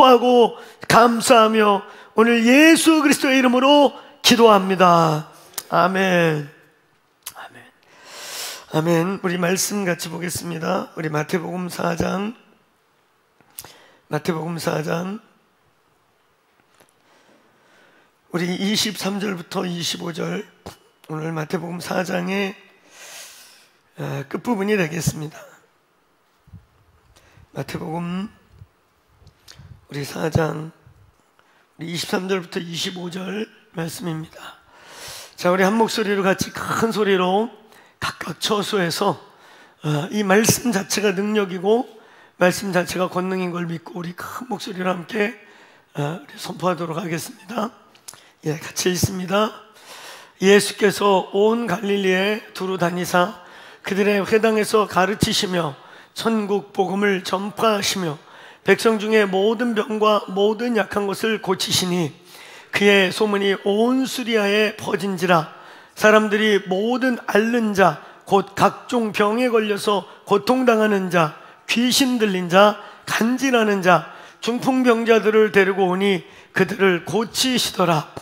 선포하고 감사하며 오늘 예수 그리스도의 이름으로 기도합니다. 아멘. 아멘. 아멘. 우리 말씀 같이 보겠습니다. 우리 마태복음 4장 우리 23절부터 25절, 오늘 마태복음 4장의 끝부분이 되겠습니다. 마태복음 우리 4장 우리 23절부터 25절 말씀입니다. 자, 우리 한 목소리로 같이 큰 소리로 각각 처소에서 이 말씀 자체가 능력이고 말씀 자체가 권능인 걸 믿고 우리 큰 목소리로 함께 우리 선포하도록 하겠습니다. 예, 같이 읽습니다. 예수께서 온 갈릴리에 두루 다니사 그들의 회당에서 가르치시며 천국 복음을 전파하시며 백성 중에 모든 병과 모든 약한 것을 고치시니 그의 소문이 온 수리아에 퍼진지라. 사람들이 모든 앓는 자 곧 각종 병에 걸려서 고통당하는 자, 귀신 들린 자, 간질하는 자, 중풍병자들을 데리고 오니 그들을 고치시더라.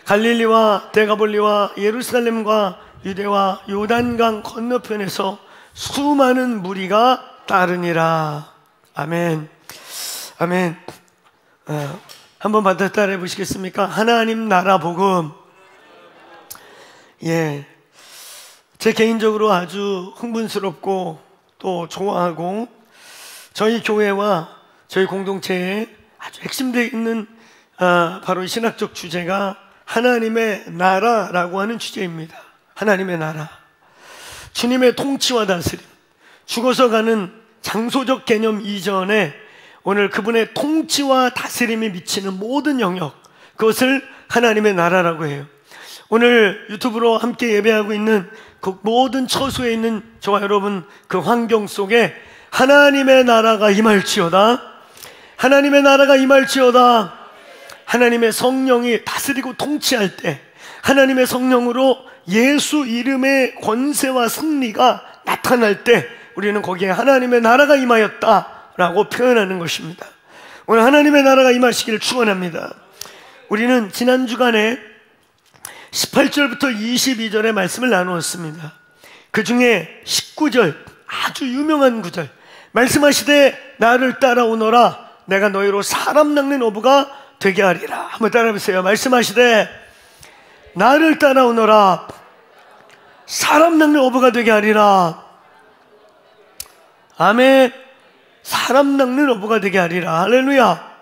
갈릴리와 데가볼리와 예루살렘과 유대와 요단강 건너편에서 수많은 무리가 따르니라. 아멘. 아멘. 한번 받아 따라해 보시겠습니까? 하나님 나라 복음. 예, 제 개인적으로 아주 흥분스럽고 또 좋아하고 저희 교회와 저희 공동체에 아주 핵심되어 있는 바로 이 신학적 주제가 하나님의 나라라고 하는 주제입니다. 하나님의 나라, 주님의 통치와 다스림, 죽어서 가는 장소적 개념 이전에 오늘 그분의 통치와 다스림이 미치는 모든 영역, 그것을 하나님의 나라라고 해요. 오늘 유튜브로 함께 예배하고 있는 그 모든 처소에 있는 저와 여러분, 그 환경 속에 하나님의 나라가 임할지어다, 하나님의 나라가 임할지어다. 하나님의 성령이 다스리고 통치할 때, 하나님의 성령으로 예수 이름의 권세와 승리가 나타날 때 우리는 거기에 하나님의 나라가 임하였다라고 표현하는 것입니다. 오늘 하나님의 나라가 임하시기를 축원합니다. 우리는 지난 주간에 18절부터 22절의 말씀을 나누었습니다. 그 중에 19절, 아주 유명한 구절, 말씀하시되 나를 따라오너라 내가 너희로 사람 낚는 어부가 되게 하리라. 한번 따라해보세요. 말씀하시되 나를 따라오너라 사람 낚는 어부가 되게 하리라. 아멘. 사람 낚는 어부가 되게 하리라. 할렐루야.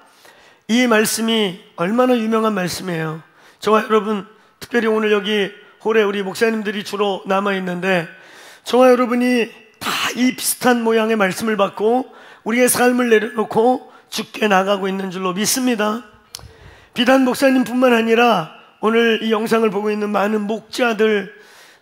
이 말씀이 얼마나 유명한 말씀이에요. 저와 여러분, 특별히 오늘 여기 홀에 우리 목사님들이 주로 남아있는데 저와 여러분이 다 이 비슷한 모양의 말씀을 받고 우리의 삶을 내려놓고 죽게 나가고 있는 줄로 믿습니다. 비단 목사님뿐만 아니라 오늘 이 영상을 보고 있는 많은 목자들,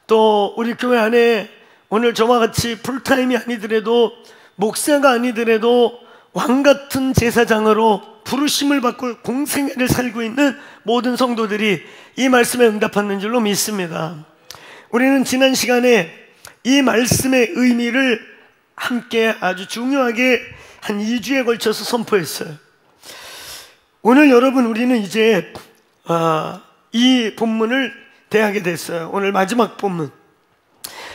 또 우리 교회 안에 오늘 저와 같이 풀타임이 아니더라도 목사가 아니더라도 왕같은 제사장으로 부르심을 받고 공생애를 살고 있는 모든 성도들이 이 말씀에 응답하는 줄로 믿습니다. 우리는 지난 시간에 이 말씀의 의미를 함께 아주 중요하게 한 2주에 걸쳐서 선포했어요. 오늘 여러분, 우리는 이제 이 본문을 대하게 됐어요. 오늘 마지막 본문.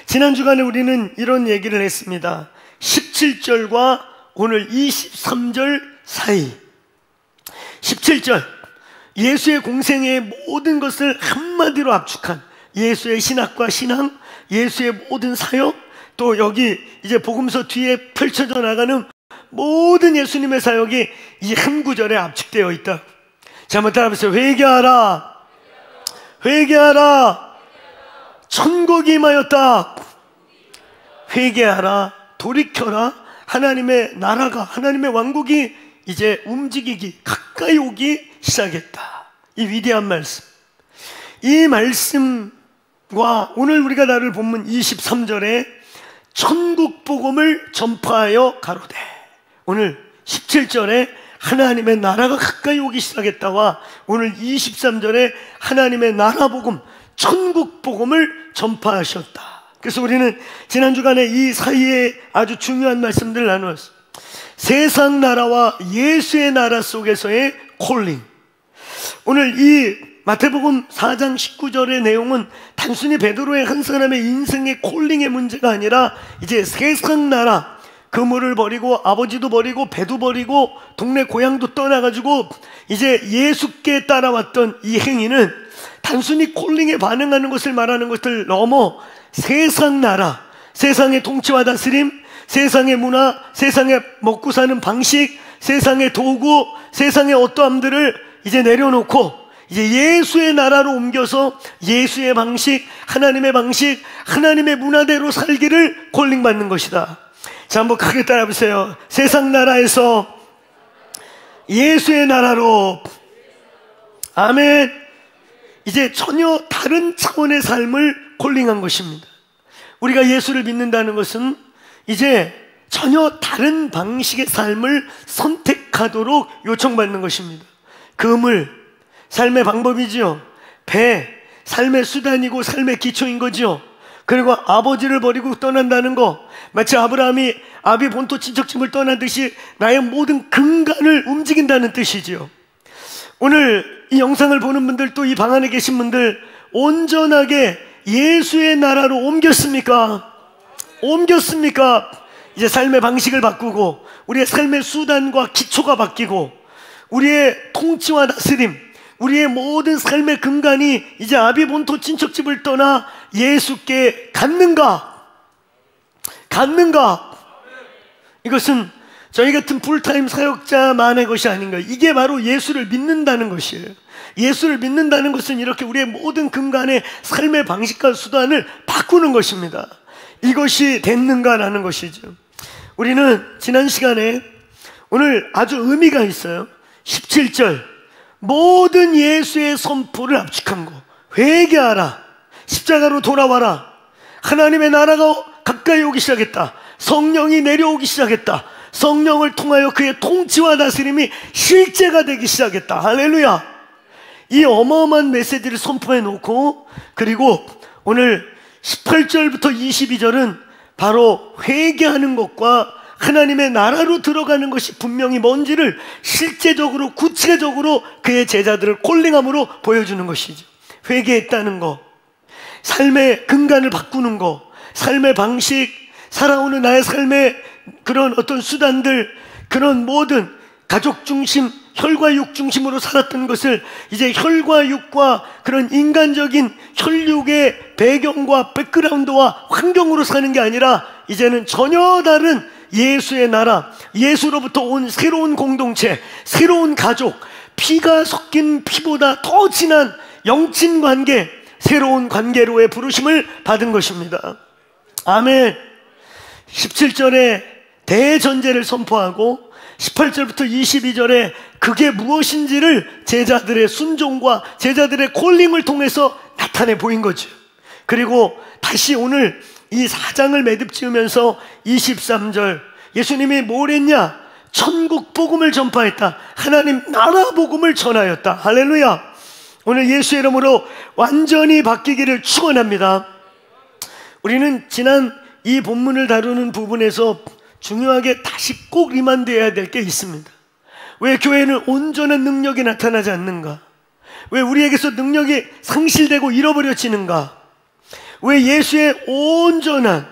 지난 주간에 우리는 이런 얘기를 했습니다. 17절과 오늘 23절 사이. 17절, 예수의 공생애의 모든 것을 한마디로 압축한 예수의 신학과 신앙, 예수의 모든 사역, 또 여기 이제 복음서 뒤에 펼쳐져 나가는 모든 예수님의 사역이 이 한 구절에 압축되어 있다. 자, 한번 따라해보세요. 회개하라, 회개하라, 천국이 임하였다. 회개하라, 돌이켜라. 하나님의 나라가, 하나님의 왕국이 이제 움직이기, 가까이 오기 시작했다. 이 위대한 말씀, 이 말씀과 오늘 우리가 나눌 본문 23절에 천국 복음을 전파하여 가로되, 오늘 17절에 하나님의 나라가 가까이 오기 시작했다와 오늘 23절에 하나님의 나라 복음, 천국 복음을 전파하셨다. 그래서 우리는 지난 주간에 이 사이에 아주 중요한 말씀들을 나누었어요. 세상 나라와 예수의 나라 속에서의 콜링. 오늘 이 마태복음 4장 19절의 내용은 단순히 베드로의 한 사람의 인생의 콜링의 문제가 아니라 이제 세상 나라, 그물을 버리고 아버지도 버리고 배도 버리고 동네 고향도 떠나가지고 이제 예수께 따라왔던 이 행위는 단순히 콜링에 반응하는 것을 말하는 것을 넘어 세상 나라, 세상의 통치와 다스림, 세상의 문화, 세상의 먹고 사는 방식, 세상의 도구, 세상의 어떠함들을 이제 내려놓고 이제 예수의 나라로 옮겨서 예수의 방식, 하나님의 방식, 하나님의 문화대로 살기를 콜링 받는 것이다. 자, 한번 크게 따라해보세요. 세상 나라에서 예수의 나라로. 아멘. 이제 전혀 다른 차원의 삶을 콜링한 것입니다. 우리가 예수를 믿는다는 것은 이제 전혀 다른 방식의 삶을 선택하도록 요청받는 것입니다. 그물, 삶의 방법이지요. 배, 삶의 수단이고 삶의 기초인 거지요. 그리고 아버지를 버리고 떠난다는 거, 마치 아브라함이 아비 본토 친척집을 떠나듯이 나의 모든 근간을 움직인다는 뜻이지요. 오늘 이 영상을 보는 분들, 또 이 방 안에 계신 분들, 온전하게 예수의 나라로 옮겼습니까? 옮겼습니까? 이제 삶의 방식을 바꾸고 우리의 삶의 수단과 기초가 바뀌고 우리의 통치와 다스림, 우리의 모든 삶의 근간이 이제 아비 본토 친척집을 떠나 예수께 갔는가? 갔는가? 이것은 저희 같은 풀타임 사역자만의 것이 아닌가. 이게 바로 예수를 믿는다는 것이에요. 예수를 믿는다는 것은 이렇게 우리의 모든 근간의 삶의 방식과 수단을 바꾸는 것입니다. 이것이 됐는가라는 것이죠. 우리는 지난 시간에 오늘 아주 의미가 있어요. 17절, 모든 예수의 선포를 압축한 거. 회개하라, 십자가로 돌아와라, 하나님의 나라가 가까이 오기 시작했다, 성령이 내려오기 시작했다, 성령을 통하여 그의 통치와 다스림이 실제가 되기 시작했다. 할렐루야. 이 어마어마한 메시지를 선포해 놓고, 그리고 오늘 18절부터 22절은 바로 회개하는 것과 하나님의 나라로 들어가는 것이 분명히 뭔지를 실제적으로 구체적으로 그의 제자들을 콜링함으로 보여주는 것이죠. 회개했다는 것, 삶의 근간을 바꾸는 것, 삶의 방식, 살아오는 나의 삶의 그런 어떤 수단들, 그런 모든 가족 중심, 혈과 육 중심으로 살았던 것을 이제 혈과 육과 그런 인간적인 혈육의 배경과 백그라운드와 환경으로 사는 게 아니라 이제는 전혀 다른 예수의 나라, 예수로부터 온 새로운 공동체, 새로운 가족, 피가 섞인 피보다 더 진한 영친 관계, 새로운 관계로의 부르심을 받은 것입니다. 아멘. 17절에 대전제를 선포하고 18절부터 22절에 그게 무엇인지를 제자들의 순종과 제자들의 콜링을 통해서 나타내 보인 거죠. 그리고 다시 오늘 이 4장을 매듭 지으면서 23절, 예수님이 뭘 했냐? 천국 복음을 전파했다. 하나님 나라 복음을 전하였다. 할렐루야. 오늘 예수의 이름으로 완전히 바뀌기를 축원합니다. 우리는 지난 이 본문을 다루는 부분에서 중요하게 다시 꼭 리마인드해야 될 게 있습니다. 왜 교회는 온전한 능력이 나타나지 않는가? 왜 우리에게서 능력이 상실되고 잃어버려지는가? 왜 예수의 온전한,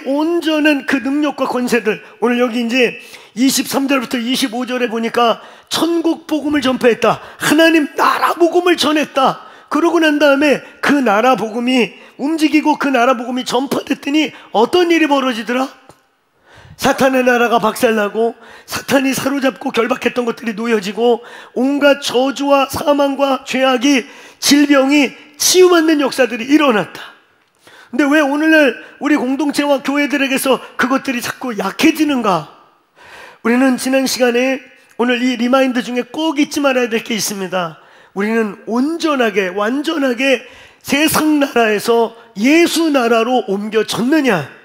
온전한 그 능력과 권세들, 오늘 여기 이제 23절부터 25절에 보니까 천국 복음을 전파했다, 하나님 나라 복음을 전했다. 그러고 난 다음에 그 나라 복음이 움직이고 그 나라 복음이 전파됐더니 어떤 일이 벌어지더라? 사탄의 나라가 박살나고 사탄이 사로잡고 결박했던 것들이 놓여지고 온갖 저주와 사망과 죄악이, 질병이 치유받는 역사들이 일어났다. 근데 왜 오늘날 우리 공동체와 교회들에게서 그것들이 자꾸 약해지는가? 우리는 지난 시간에 오늘 이 리마인드 중에 꼭 잊지 말아야 될 게 있습니다. 우리는 온전하게, 완전하게 세상 나라에서 예수 나라로 옮겨졌느냐?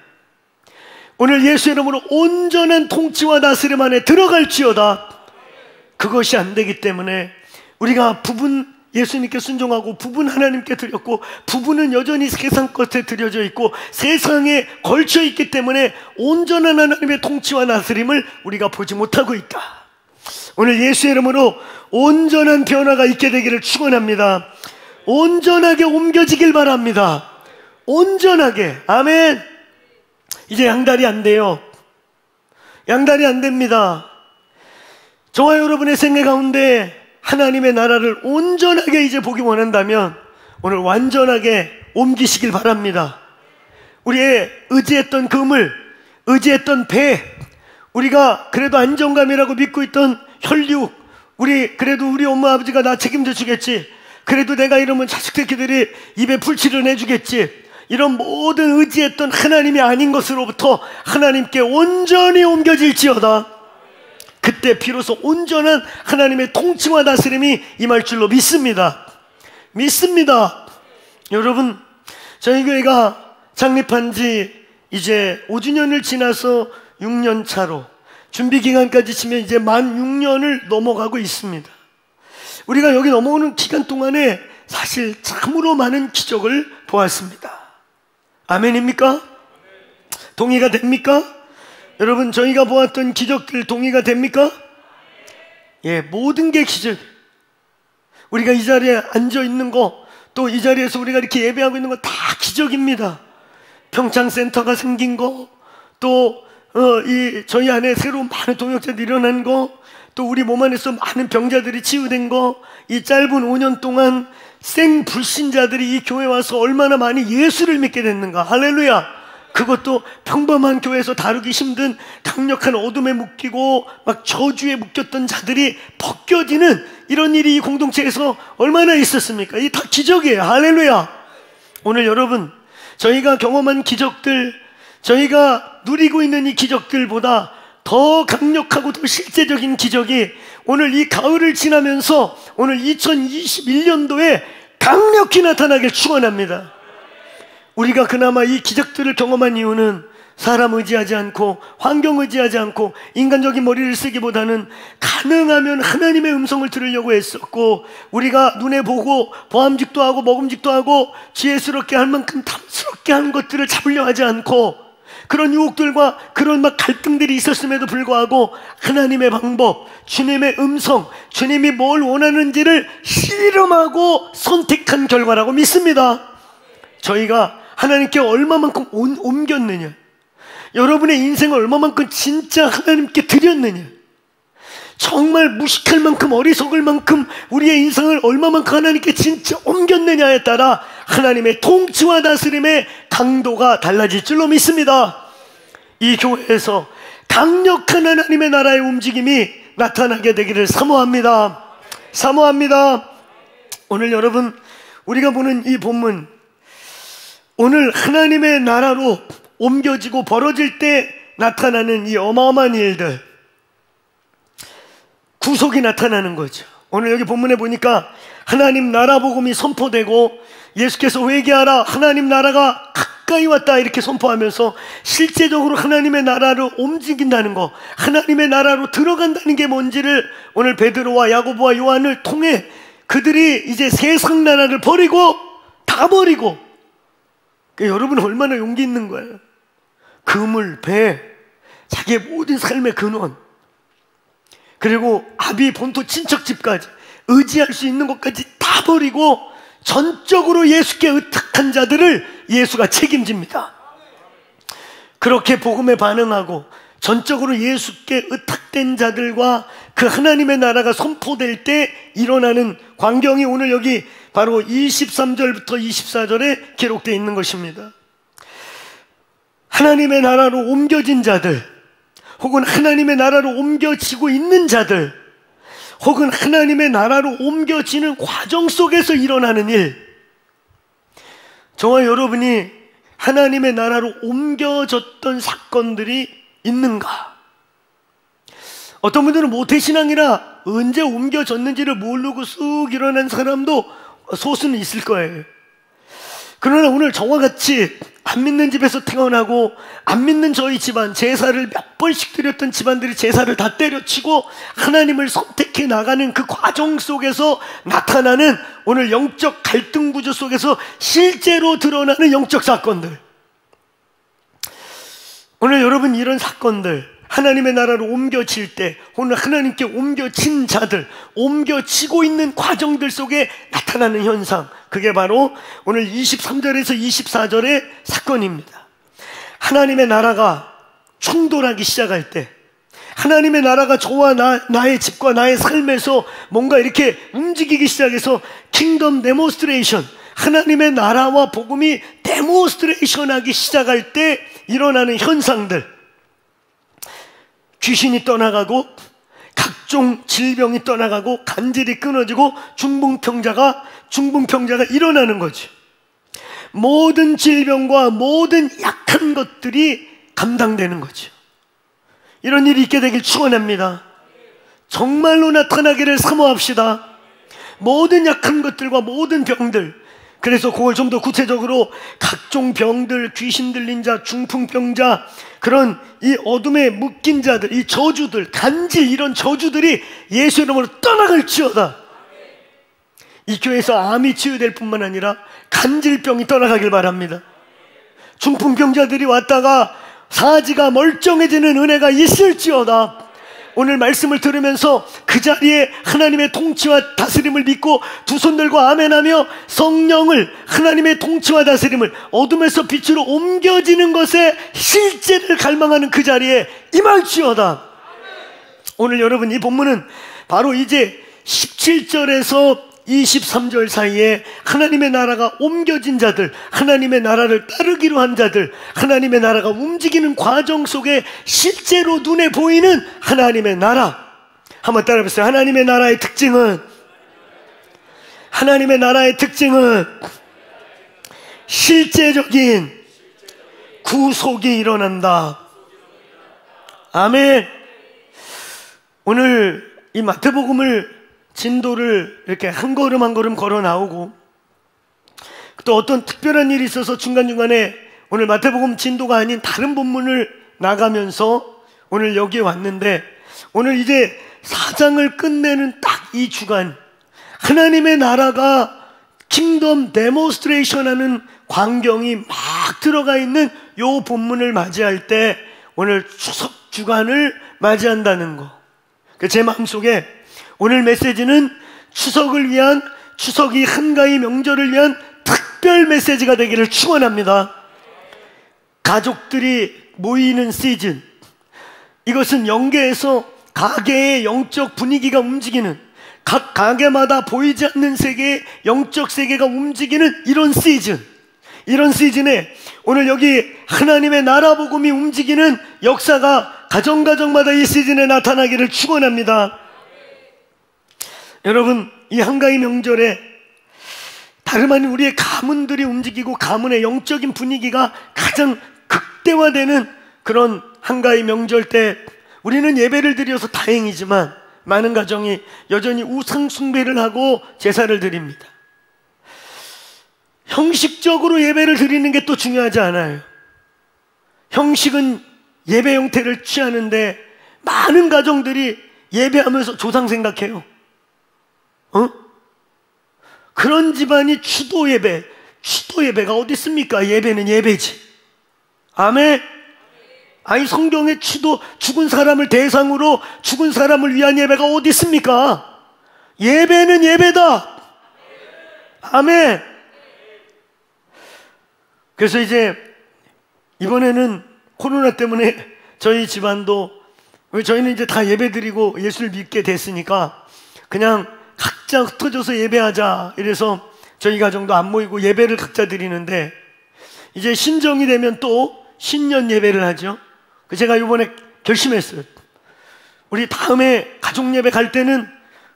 오늘 예수 이름으로 온전한 통치와 다스림 안에 들어갈지어다. 그것이 안 되기 때문에 우리가 예수님께 순종하고 부부는 하나님께 드렸고 부부는 여전히 세상 것에 드려져 있고 세상에 걸쳐 있기 때문에 온전한 하나님의 통치와 다스림을 우리가 보지 못하고 있다. 오늘 예수의 이름으로 온전한 변화가 있게 되기를 축원합니다. 온전하게 옮겨지길 바랍니다. 온전하게. 아멘. 이제 양다리 안 돼요. 양다리 안 됩니다. 저와 여러분의 생애 가운데 하나님의 나라를 온전하게 이제 보기 원한다면 오늘 완전하게 옮기시길 바랍니다. 우리의 의지했던 그물, 의지했던 배, 우리가 그래도 안정감이라고 믿고 있던 혈육, 그래도 우리 엄마 아버지가 나 책임져 주겠지, 그래도 내가 이러면 자식들끼리 입에 풀칠을 해주겠지, 이런 모든 의지했던 하나님이 아닌 것으로부터 하나님께 온전히 옮겨질지어다. 그때 비로소 온전한 하나님의 통치와 다스림이 임할 줄로 믿습니다. 믿습니다. 여러분, 저희 교회가 창립한 지 이제 5주년을 지나서 6년 차로, 준비기간까지 치면 이제 만 6년을 넘어가고 있습니다. 우리가 여기 넘어오는 기간 동안에 사실 참으로 많은 기적을 보았습니다. 아멘입니까? 동의가 됩니까? 여러분, 저희가 보았던 기적들 동의가 됩니까? 예, 모든 게 기적. 우리가 이 자리에 앉아 있는 거, 또 이 자리에서 우리가 이렇게 예배하고 있는 거 다 기적입니다. 평창센터가 생긴 거, 또 저희 안에 새로운 많은 동역자들이 일어난 거, 또 우리 몸 안에서 많은 병자들이 치유된 거, 이 짧은 5년 동안 생불신자들이 이 교회에 와서 얼마나 많이 예수를 믿게 됐는가. 할렐루야. 그것도 평범한 교회에서 다루기 힘든 강력한 어둠에 묶이고 막 저주에 묶였던 자들이 벗겨지는 이런 일이 이 공동체에서 얼마나 있었습니까? 이게 다 기적이에요. 할렐루야. 오늘 여러분, 저희가 경험한 기적들, 저희가 누리고 있는 이 기적들보다 더 강력하고 더 실제적인 기적이 오늘 이 가을을 지나면서 오늘 2021년도에 강력히 나타나길 축원합니다. 우리가 그나마 이 기적들을 경험한 이유는 사람 의지하지 않고 환경 의지하지 않고 인간적인 머리를 쓰기보다는 가능하면 하나님의 음성을 들으려고 했었고, 우리가 눈에 보고 보암직도 하고 먹음직도 하고 지혜스럽게 할 만큼 탐스럽게 하는 것들을 잡으려 하지 않고, 그런 유혹들과 그런 막 갈등들이 있었음에도 불구하고 하나님의 방법, 주님의 음성, 주님이 뭘 원하는지를 실험하고 선택한 결과라고 믿습니다. 저희가 하나님께 얼마만큼 옮겼느냐, 여러분의 인생을 얼마만큼 진짜 하나님께 드렸느냐, 정말 무식할 만큼 어리석을 만큼 우리의 인생을 얼마만큼 하나님께 진짜 옮겼느냐에 따라 하나님의 통치와 다스림의 강도가 달라질 줄로 믿습니다. 이 교회에서 강력한 하나님의 나라의 움직임이 나타나게 되기를 사모합니다. 사모합니다. 오늘 여러분, 우리가 보는 이 본문, 오늘 하나님의 나라로 옮겨지고 벌어질 때 나타나는 이 어마어마한 일들, 구속이 나타나는 거죠. 오늘 여기 본문에 보니까 하나님 나라 복음이 선포되고 예수께서 회개하라, 하나님 나라가 가까이 왔다 이렇게 선포하면서 실제적으로 하나님의 나라를 움직인다는 거, 하나님의 나라로 들어간다는 게 뭔지를 오늘 베드로와 야고보와 요한을 통해 그들이 이제 세상 나라를 버리고 다 버리고, 여러분 얼마나 용기 있는 거예요. 그물, 배, 자기의 모든 삶의 근원, 그리고 아비, 본토, 친척집까지 의지할 수 있는 것까지 다 버리고 전적으로 예수께 의탁한 자들을 예수가 책임집니다. 그렇게 복음에 반응하고 전적으로 예수께 의탁된 자들과 그 하나님의 나라가 선포될 때 일어나는 광경이 오늘 여기 바로 23절부터 24절에 기록되어 있는 것입니다. 하나님의 나라로 옮겨진 자들, 혹은 하나님의 나라로 옮겨지고 있는 자들, 혹은 하나님의 나라로 옮겨지는 과정 속에서 일어나는 일, 저와 여러분이 하나님의 나라로 옮겨졌던 사건들이 있는가? 어떤 분들은 모태신앙이라 언제 옮겨졌는지를 모르고 쑥 일어난 사람도 소수는 있을 거예요. 그러나 오늘 저와 같이 안 믿는 집에서 태어나고 안 믿는 저희 집안, 제사를 몇 번씩 드렸던 집안들이 제사를 다 때려치고 하나님을 선택해 나가는 그 과정 속에서 나타나는 오늘 영적 갈등 구조 속에서 실제로 드러나는 영적 사건들. 오늘 여러분, 이런 사건들, 하나님의 나라로 옮겨질 때, 오늘 하나님께 옮겨진 자들, 옮겨지고 있는 과정들 속에 나타나는 현상, 그게 바로 오늘 23절에서 24절의 사건입니다. 하나님의 나라가 충돌하기 시작할 때, 하나님의 나라가 저와 나의 집과 나의 삶에서 뭔가 이렇게 움직이기 시작해서 킹덤 데몬스트레이션, 하나님의 나라와 복음이 데몬스트레이션 하기 시작할 때 일어나는 현상들, 귀신이 떠나가고 각종 질병이 떠나가고 간질이 끊어지고 중풍병자가 일어나는 거지. 모든 질병과 모든 약한 것들이 감당되는 거죠. 이런 일이 있게 되길 축원합니다. 정말로 나타나기를 사모합시다. 모든 약한 것들과 모든 병들, 그래서 그걸 좀 더 구체적으로 각종 병들, 귀신 들린 자, 중풍병자, 그런 이 어둠에 묶인 자들, 이 저주들, 간질, 이런 저주들이 예수 이름으로 떠나갈지어다. 이 교회에서 암이 치유될 뿐만 아니라 간질병이 떠나가길 바랍니다. 중풍병자들이 왔다가 사지가 멀쩡해지는 은혜가 있을지어다. 오늘 말씀을 들으면서 그 자리에 하나님의 통치와 다스림을 믿고 두 손 들고 아멘하며 성령을, 하나님의 통치와 다스림을 어둠에서 빛으로 옮겨지는 것에 실제를 갈망하는 그 자리에 임할지어다. 오늘 여러분, 이 본문은 바로 이제 17절에서 23절 사이에 하나님의 나라가 옮겨진 자들, 하나님의 나라를 따르기로 한 자들, 하나님의 나라가 움직이는 과정 속에 실제로 눈에 보이는 하나님의 나라. 한번 따라해보세요. 하나님의 나라의 특징은 실제적인 구속이 일어난다. 아멘. 오늘 이 마태복음을 진도를 이렇게 한 걸음 한 걸음 걸어 나오고, 또 어떤 특별한 일이 있어서 중간중간에 오늘 마태복음 진도가 아닌 다른 본문을 나가면서 오늘 여기에 왔는데, 오늘 이제 4장을 끝내는 딱 이 주간, 하나님의 나라가 킹덤 데몬스트레이션 하는 광경이 막 들어가 있는 요 본문을 맞이할 때 오늘 추석 주간을 맞이한다는 거. 제 마음속에 오늘 메시지는 추석이 한가위 명절을 위한 특별 메시지가 되기를 축원합니다. 가족들이 모이는 시즌, 이것은 영계에서 가게의 영적 분위기가 움직이는, 각 가게마다 보이지 않는 세계의 영적 세계가 움직이는 이런 시즌, 이런 시즌에 오늘 여기 하나님의 나라 복음이 움직이는 역사가 가정마다 이 시즌에 나타나기를 축원합니다. 여러분, 이 한가위 명절에 다름 아닌 우리의 가문들이 움직이고 가문의 영적인 분위기가 가장 극대화되는 그런 한가위 명절 때 우리는 예배를 드려서 다행이지만 많은 가정이 여전히 우상 숭배를 하고 제사를 드립니다. 형식적으로 예배를 드리는 게 또 중요하지 않아요. 형식은 예배 형태를 취하는데 많은 가정들이 예배하면서 조상 생각해요. 그런 집안이 추도 예배가 어디 있습니까? 예배는 예배지. 아멘. 아니, 성경에 추도, 죽은 사람을 대상으로 죽은 사람을 위한 예배가 어디 있습니까? 예배는 예배다. 아멘. 그래서 이제 이번에는 코로나 때문에 저희 집안도, 저희는 이제 다 예배드리고 예수를 믿게 됐으니까 그냥 각자 흩어져서 예배하자, 이래서 저희 가정도 안 모이고 예배를 각자 드리는데, 이제 신정이 되면 또 신년 예배를 하죠. 제가 이번에 결심했어요. 우리 다음에 가족 예배 갈 때는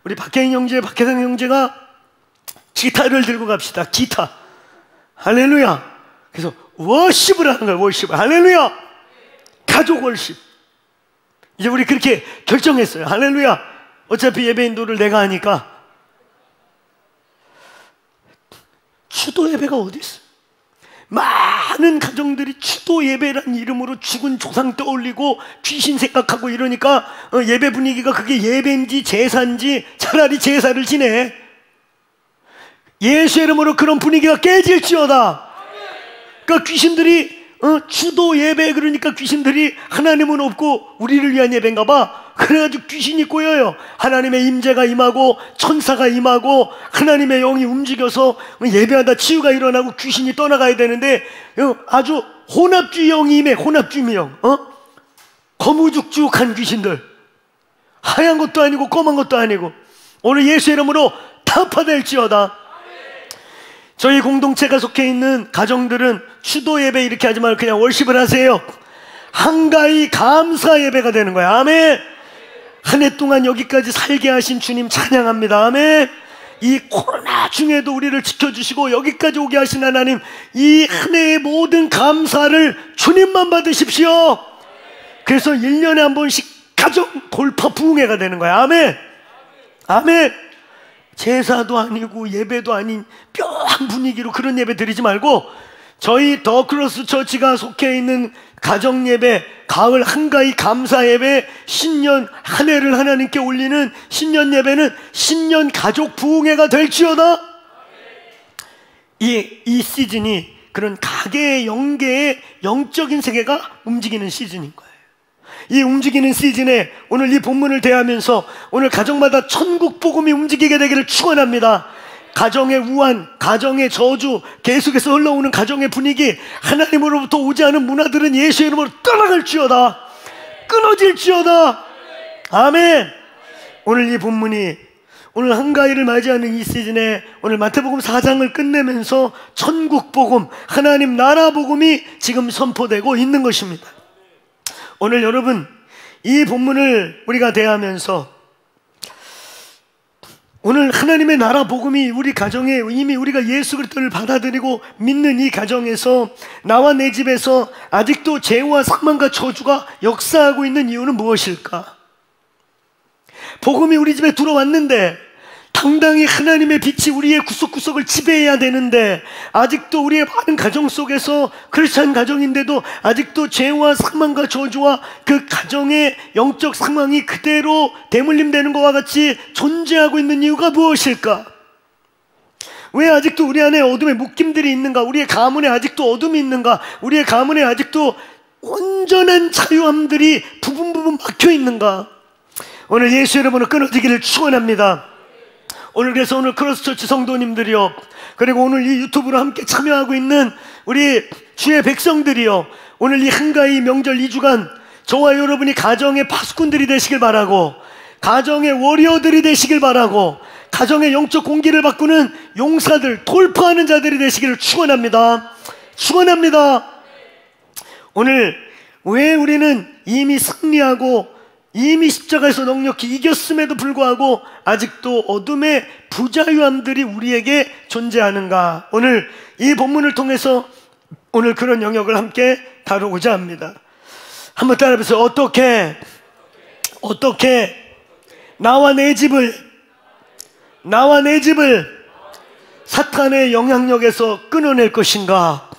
우리 박혜인 형제, 박혜상 형제가 기타를 들고 갑시다. 기타. 할렐루야. 그래서 워십을 하는 거예요. 워십. 할렐루야. 가족 워십. 이제 우리 그렇게 결정했어요. 할렐루야. 어차피 예배 인도를 내가 하니까. 추도 예배가 어디 있어? 많은 가정들이 추도 예배라는 이름으로 죽은 조상 떠올리고 귀신 생각하고 이러니까 예배 분위기가 그게 예배인지 제사인지 차라리 제사를 지내. 예수의 이름으로 그런 분위기가 깨질지어다. 그러니까 귀신들이 추도 예배, 그러니까 귀신들이 하나님은 없고 우리를 위한 예배인가 봐. 그래가지고 귀신이 꼬여요. 하나님의 임재가 임하고 천사가 임하고 하나님의 영이 움직여서 예배하다 치유가 일어나고 귀신이 떠나가야 되는데 아주 혼합주의 영이 임해. 혼합주의 영. 거무죽죽한 귀신들, 하얀 것도 아니고 검은 것도 아니고, 오늘 예수의 이름으로 타파될지어다. 저희 공동체가 속해 있는 가정들은 추도 예배 이렇게 하지 말고 그냥 월십을 하세요. 한가히 감사 예배가 되는 거야. 아멘. 한 해 동안 여기까지 살게 하신 주님 찬양합니다. 아멘. 이 코로나 중에도 우리를 지켜주시고 여기까지 오게 하신 하나님, 이 한 해의 모든 감사를 주님만 받으십시오. 그래서 1년에 한 번씩 가정 돌파 부흥회가 되는 거야. 아멘. 아멘. 제사도 아니고 예배도 아닌 묘한 분위기로 그런 예배 드리지 말고, 저희 더 크로스 처치가 속해 있는 가정 예배, 가을 한가위 감사 예배, 신년 한 해를 하나님께 올리는 신년 예배는 신년 가족 부흥회가 될지어다. 이 시즌이 그런 가계의 영계의 영적인 세계가 움직이는 시즌인 거예요. 이 움직이는 시즌에 오늘 이 본문을 대하면서 오늘 가정마다 천국 복음이 움직이게 되기를 축원합니다. 가정의 우환, 가정의 저주, 계속해서 흘러오는 가정의 분위기, 하나님으로부터 오지 않은 문화들은 예수의 이름으로 떠나갈지어다. 끊어질지어다. 아멘. 오늘 이 본문이 오늘 한가위를 맞이하는 이 시즌에 오늘 마태복음 4장을 끝내면서 천국 복음, 하나님 나라 복음이 지금 선포되고 있는 것입니다. 오늘 여러분, 이 본문을 우리가 대하면서 오늘 하나님의 나라 복음이 우리 가정에, 이미 우리가 예수 그리스도를 받아들이고 믿는 이 가정에서, 나와 내 집에서 아직도 죄와 사망과 저주가 역사하고 있는 이유는 무엇일까? 복음이 우리 집에 들어왔는데 당당히 하나님의 빛이 우리의 구석구석을 지배해야 되는데, 아직도 우리의 많은 가정 속에서, 크리스찬 가정인데도 아직도 죄와 사망과 저주와 그 가정의 영적 상황이 그대로 대물림되는 것과 같이 존재하고 있는 이유가 무엇일까? 왜 아직도 우리 안에 어둠의 묶임들이 있는가? 우리의 가문에 아직도 어둠이 있는가? 우리의 가문에 아직도 온전한 자유함들이 부분 막혀 있는가? 오늘 예수 여러분을 끊어지기를 축원합니다. 오늘 그래서 오늘 크로스처치 성도님들이요, 그리고 오늘 이 유튜브로 함께 참여하고 있는 우리 주의 백성들이요, 오늘 이 한가위 명절 2주간 저와 여러분이 가정의 파수꾼들이 되시길 바라고, 가정의 워리어들이 되시길 바라고, 가정의 영적 공기를 바꾸는 용사들, 돌파하는 자들이 되시기를 축원합니다. 축원합니다. 오늘 왜 우리는 이미 승리하고 이미 십자가에서 넉넉히 이겼음에도 불구하고 아직도 어둠의 부자유함들이 우리에게 존재하는가? 오늘 이 본문을 통해서 오늘 그런 영역을 함께 다루고자 합니다. 한번 따라해보세요. 어떻게 나와 내 집을 사탄의 영향력에서 끊어낼 것인가?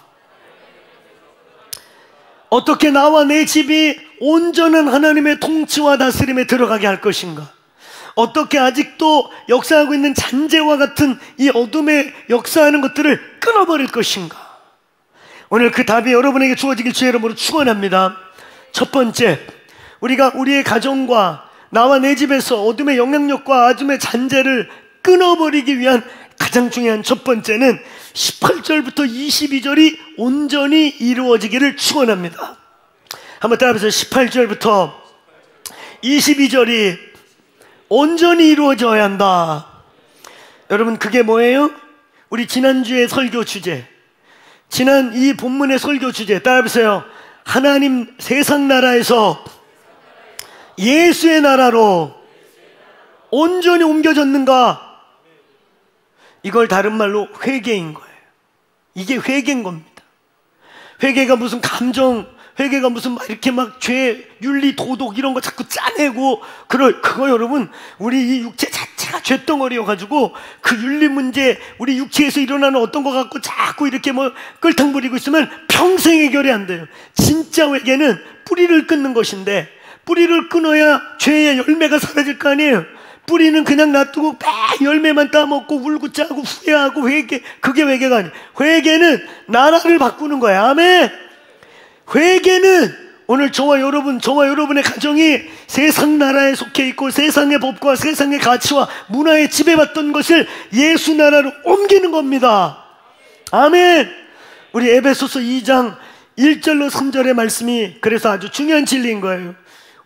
어떻게 나와 내 집이 온전한 하나님의 통치와 다스림에 들어가게 할 것인가? 어떻게 아직도 역사하고 있는 잔재와 같은 이 어둠에 역사하는 것들을 끊어버릴 것인가? 오늘 그 답이 여러분에게 주어지길 주의 이름으로 축원합니다. 첫 번째, 우리가 우리의 가정과 나와 내 집에서 어둠의 영향력과 어둠의 잔재를 끊어버리기 위한 가장 중요한 첫 번째는 18절부터 22절이 온전히 이루어지기를 축원합니다. 한번 따라해보세요. 18절부터 22절이 온전히 이루어져야 한다. 여러분, 그게 뭐예요? 우리 지난주의 설교 주제, 지난 이 본문의 설교 주제 따라해보세요. 하나님 세상 나라에서 예수의 나라로 온전히 옮겨졌는가? 이걸 다른 말로 회개인 거예요. 이게 회개인 겁니다. 회개가 무슨 감정, 회개가 무슨 막 이렇게 막 죄, 윤리, 도덕 이런 거 자꾸 짜내고 그거 여러분, 우리 이 육체 자체가 죄덩어리여가지고 그 윤리 문제, 우리 육체에서 일어나는 어떤 거 갖고 자꾸 이렇게 뭐 끌탕 부리고 있으면 평생 해결이 안 돼요. 진짜 회개는 뿌리를 끊는 것인데, 뿌리를 끊어야 죄의 열매가 사라질 거 아니에요. 뿌리는 그냥 놔두고 막 열매만 따먹고 울고 짜고 후회하고 회개, 그게 회개가 아니에요. 회개는 나라를 바꾸는 거예요. 아멘. 회개는 오늘 저와 여러분의 가정이 세상 나라에 속해 있고 세상의 법과 세상의 가치와 문화에 지배받던 것을 예수 나라로 옮기는 겁니다. 아멘. 우리 에베소서 2장 1절로 3절의 말씀이 그래서 아주 중요한 진리인 거예요.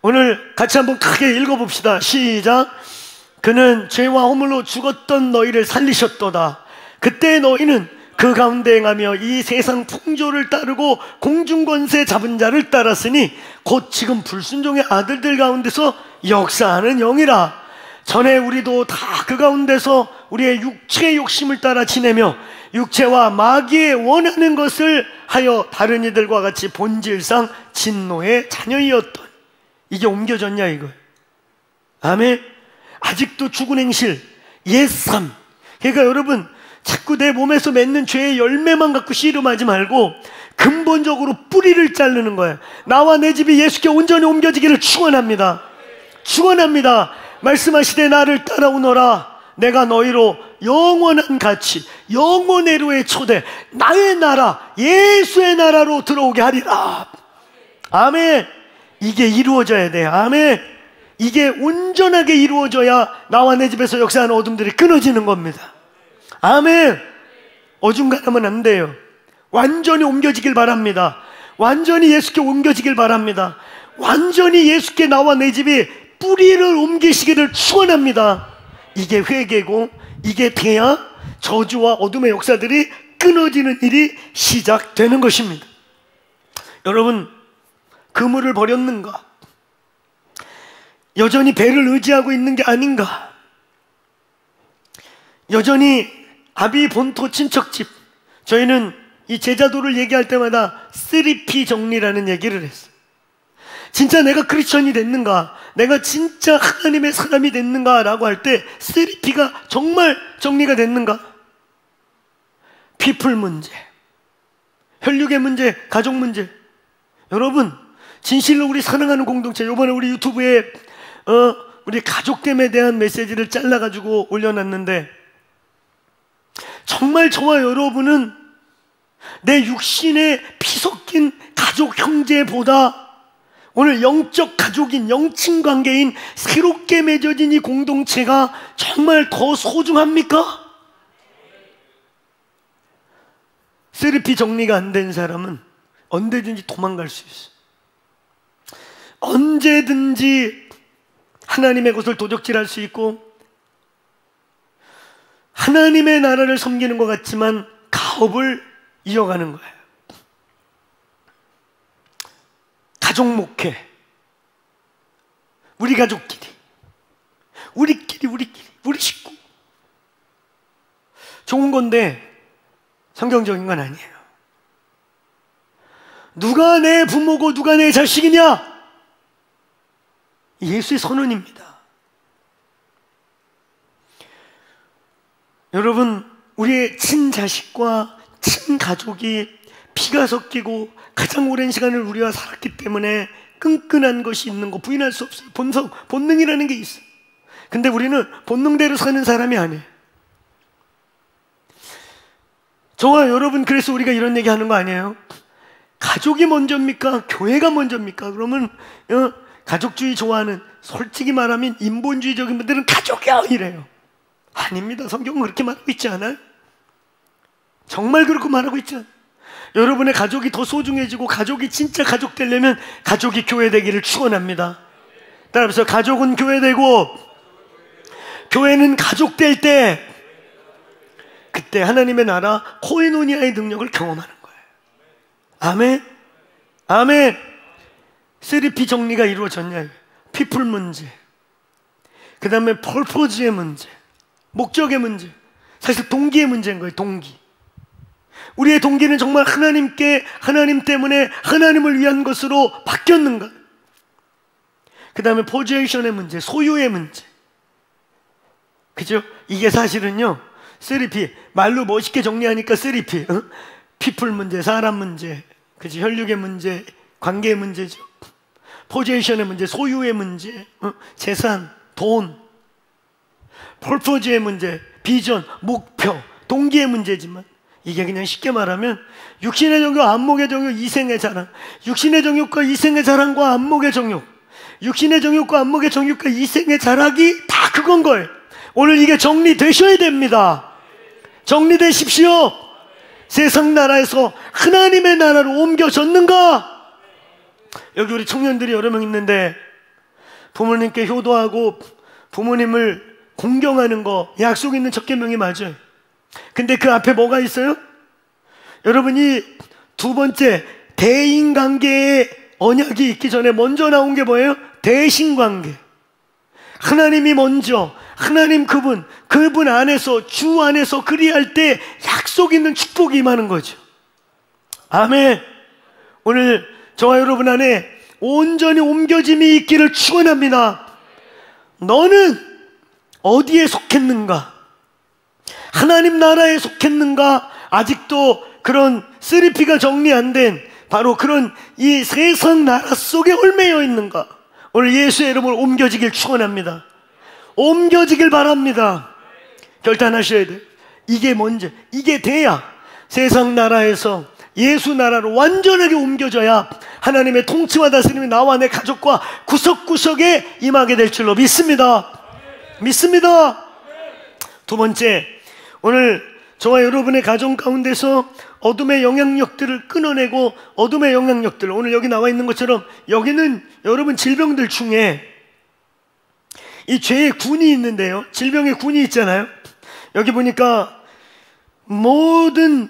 오늘 같이 한번 크게 읽어봅시다. 시작. 그는 죄와 허물로 죽었던 너희를 살리셨도다. 그때 너희는 그 가운데 행하며 이 세상 풍조를 따르고 공중권세 잡은 자를 따랐으니 곧 지금 불순종의 아들들 가운데서 역사하는 영이라. 전에 우리도 다 그 가운데서 우리의 육체의 욕심을 따라 지내며 육체와 마귀의 원하는 것을 하여 다른 이들과 같이 본질상 진노의 자녀이었던. 이게 옮겨졌냐 이거예요. 아멘. 아직도 죽은 행실, 옛삶. 그러니까 여러분, 자꾸 내 몸에서 맺는 죄의 열매만 갖고 씨름하지 말고 근본적으로 뿌리를 자르는 거예요. 나와 내 집이 예수께 온전히 옮겨지기를 축원합니다. 축원합니다. 말씀하시되 나를 따라오너라. 내가 너희로 영원한 가치, 영원의로의 초대, 나의 나라, 예수의 나라로 들어오게 하리라. 아멘. 이게 이루어져야 돼요. 아멘. 이게 온전하게 이루어져야 나와 내 집에서 역사하는 어둠들이 끊어지는 겁니다. 아멘. 어중간하면 안 돼요. 완전히 옮겨지길 바랍니다. 완전히 예수께 옮겨지길 바랍니다. 완전히 예수께 나와 내 집이 뿌리를 옮기시기를 축원합니다. 이게 회개고, 이게 돼야 저주와 어둠의 역사들이 끊어지는 일이 시작되는 것입니다. 여러분, 그물을 버렸는가? 여전히 배를 의지하고 있는 게 아닌가? 여전히 아비 본토 친척집, 저희는 이 제자도를 얘기할 때마다 3P 정리라는 얘기를 했어요. 진짜 내가 크리스천이 됐는가? 내가 진짜 하나님의 사람이 됐는가? 라고 할 때 3P가 정말 정리가 됐는가? 피플 문제, 혈육의 문제, 가족 문제. 여러분, 진실로 우리 사랑하는 공동체, 이번에 우리 유튜브에 우리 가족됨에 대한 메시지를 잘라가지고 올려놨는데, 정말 저와 여러분은 내 육신의 피 섞인 가족 형제보다 오늘 영적 가족인, 영친 관계인 새롭게 맺어진 이 공동체가 정말 더 소중합니까? 3P 정리가 안 된 사람은 언제든지 도망갈 수 있어요. 언제든지 하나님의 것을 도적질할 수 있고, 하나님의 나라를 섬기는 것 같지만 가업을 이어가는 거예요. 가족 목회, 우리 가족끼리, 우리 식구. 좋은 건데 성경적인 건 아니에요. 누가 내 부모고 누가 내 자식이냐? 예수의 선언입니다. 여러분, 우리의 친자식과 친가족이 피가 섞이고 가장 오랜 시간을 우리와 살았기 때문에 끈끈한 것이 있는 거 부인할 수 없어요. 본능이라는 게 있어요. 근데 우리는 본능대로 사는 사람이 아니에요. 저와 여러분, 그래서 우리가 이런 얘기 하는 거 아니에요? 가족이 먼저입니까? 교회가 먼저입니까? 그러면 가족주의 좋아하는, 솔직히 말하면 인본주의적인 분들은 가족이야 이래요. 아닙니다. 성경은 그렇게 말하고 있지 않아요? 정말 그렇게 말하고 있지 않아요? 여러분의 가족이 더 소중해지고 가족이 진짜 가족 되려면 가족이 교회 되기를 축원합니다. 따라서 가족은 교회 되고 교회는 가족 될 때, 그때 하나님의 나라 코이노니아의 능력을 경험하는 거예요. 아멘. 아멘. 3P 정리가 이루어졌냐? 피플 문제, 그 다음에 펄포즈의 문제, 목적의 문제, 사실 동기의 문제인 거예요. 동기. 우리의 동기는 정말 하나님께, 하나님 때문에 하나님을 위한 것으로 바뀌었는가? 그 다음에 포지션의 문제, 소유의 문제. 그죠? 이게 사실은요 3P, 말로 멋있게 정리하니까 3P, 피플 문제, 사람 문제, 그치? 혈육의 문제, 관계의 문제죠. 포지션의 문제, 소유의 문제, 재산, 돈, 펄포즈의 문제, 비전, 목표, 동기의 문제지만 이게 그냥 쉽게 말하면 육신의 정욕, 안목의 정욕, 이생의 자랑, 육신의 정욕과 이생의 자랑과 안목의 정욕, 육신의 정욕과 안목의 정욕과 이생의 자랑이 다 그건 거예요. 오늘 이게 정리되셔야 됩니다. 정리되십시오. 세상 나라에서 하나님의 나라로 옮겨졌는가? 여기 우리 청년들이 여러 명 있는데 부모님께 효도하고 부모님을 공경하는 거 약속 있는 첫 계명이 맞아요. 근데 그 앞에 뭐가 있어요? 여러분이 두 번째 대인관계의 언약이 있기 전에 먼저 나온 게 뭐예요? 대신관계. 하나님이 먼저, 하나님 그분 안에서, 주 안에서 그리할 때 약속 있는 축복이 임하는 거죠. 아멘. 오늘 저와 여러분 안에 온전히 옮겨짐이 있기를 축원합니다. 너는 어디에 속했는가? 하나님 나라에 속했는가? 아직도 그런 3P가 정리 안 된 바로 그런 이 세상 나라 속에 얽매여 있는가? 오늘 예수의 이름으로 옮겨지길 축원합니다. 옮겨지길 바랍니다. 결단하셔야 돼요. 이게 먼저, 이게 돼야 세상 나라에서 예수 나라로 완전하게 옮겨져야 하나님의 통치와 다스림이 나와 내 가족과 구석구석에 임하게 될 줄로 믿습니다. 믿습니다. 두 번째, 오늘 저와 여러분의 가정 가운데서 어둠의 영향력들을 끊어내고, 어둠의 영향력들, 오늘 여기 나와 있는 것처럼 여기는 여러분 질병들 중에 이 죄의 군이 있는데요, 질병의 군이 있잖아요. 여기 보니까 모든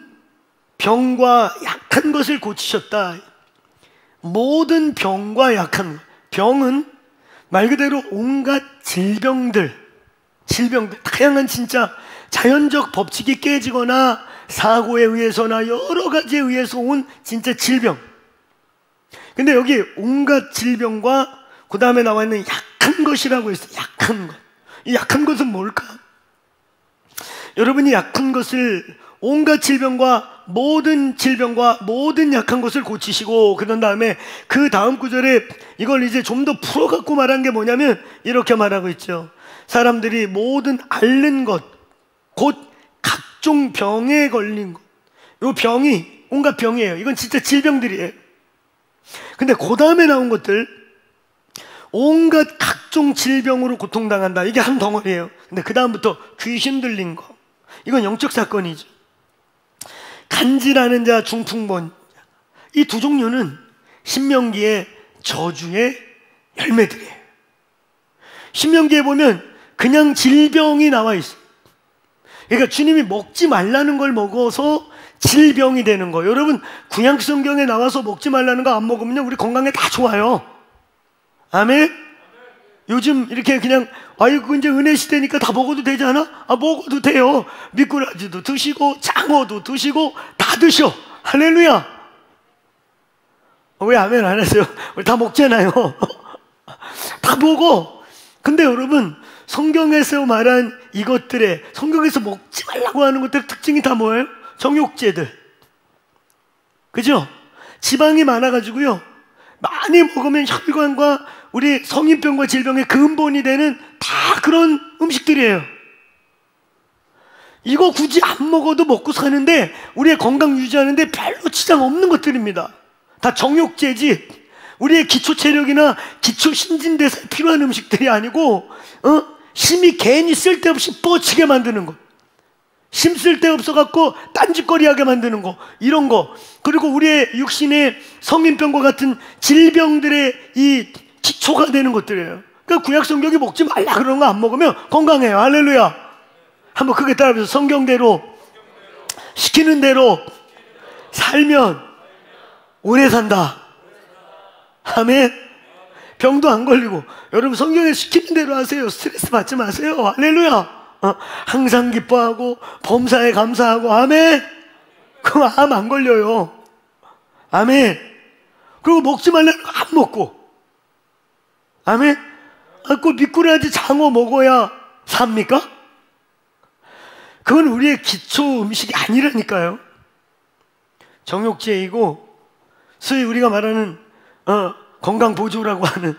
병과 약한 것을 고치셨다. 모든 병과 약한 것. 병은 말 그대로 온갖 질병들, 다양한 진짜 자연적 법칙이 깨지거나 사고에 의해서나 여러 가지에 의해서 온 진짜 질병. 근데 여기 온갖 질병과 그 다음에 나와 있는 약한 것이라고 했어요. 약한 것. 이 약한 것은 뭘까? 여러분이 약한 것을, 온갖 질병과 모든 약한 것을 고치시고, 그런 다음에 그 다음 구절에 이걸 이제 좀 더 풀어갖고 말한 게 뭐냐면 이렇게 말하고 있죠. 사람들이 모든 앓는 것, 곧 각종 병에 걸린 것. 이 병이 온갖 병이에요. 이건 진짜 질병들이에요. 근데 그 다음에 나온 것들, 온갖 각종 질병으로 고통당한다. 이게 한 덩어리예요. 근데 그 다음부터 귀신 들린 거, 이건 영적 사건이죠. 간질하는 자, 중풍본, 이 두 종류는 신명기의 저주의 열매들이에요. 신명기에 보면 그냥 질병이 나와 있어요. 그러니까 주님이 먹지 말라는 걸 먹어서 질병이 되는 거. 여러분, 구약 성경에 나와서 먹지 말라는 거 안 먹으면 우리 건강에 다 좋아요. 아멘? 요즘 이렇게 그냥 아이고 이제 은혜 시대니까 다 먹어도 되지 않아? 먹어도 돼요. 미꾸라지도 드시고 장어도 드시고 다 드셔. 할렐루야. 왜 아멘 안 하세요? 우리 다 먹잖아요. 다 먹어. 근데 여러분, 성경에서 말한 이것들의, 성경에서 먹지 말라고 하는 것들의 특징이 다 뭐예요? 정욕제들. 그죠? 지방이 많아가지고요, 많이 먹으면 혈관과 우리 성인병과 질병의 근본이 되는 다 그런 음식들이에요. 이거 굳이 안 먹어도 먹고 사는데, 우리의 건강 유지하는데 별로 지장 없는 것들입니다. 다 정욕제지, 우리의 기초 체력이나 기초 신진대사에 필요한 음식들이 아니고, 힘이 괜히 쓸데없이 뻗치게 만드는 거, 힘 쓸데없어갖고 딴짓거리하게 만드는 거, 이런 거. 그리고 우리의 육신의 성인병과 같은 질병들의 이 기초가 되는 것들이에요. 그러니까 구약 성경이 먹지 말라 그런 거 안 먹으면 건강해요. 할렐루야. 한번 크게 따라해서, 성경대로 시키는 대로 살면 오래 산다. 아멘. 병도 안 걸리고. 여러분, 성경에 시키는 대로 하세요. 스트레스 받지 마세요. 할렐루야. 항상 기뻐하고 범사에 감사하고. 아멘. 그럼 암 안 걸려요. 아멘. 그리고 먹지 말라는 거 안 먹고. 아멘. 그 미꾸라지 장어 먹어야 삽니까? 그건 우리의 기초 음식이 아니라니까요. 정욕제이고 소위 우리가 말하는 건강보조라고 하는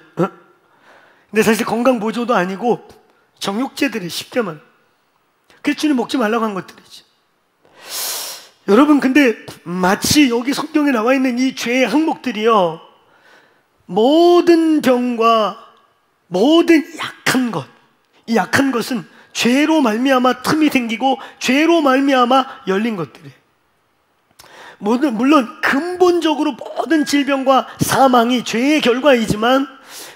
근데 사실 건강보조도 아니고 정욕제들이 쉽게 말하면 그래서 주님 먹지 말라고 한 것들이지. 여러분, 근데 마치 여기 성경에 나와 있는 이 죄의 항목들이요, 모든 병과 모든 약한 것, 이 약한 것은 죄로 말미암아 틈이 생기고 죄로 말미암아 열린 것들이에요. 물론 근본적으로 모든 질병과 사망이 죄의 결과이지만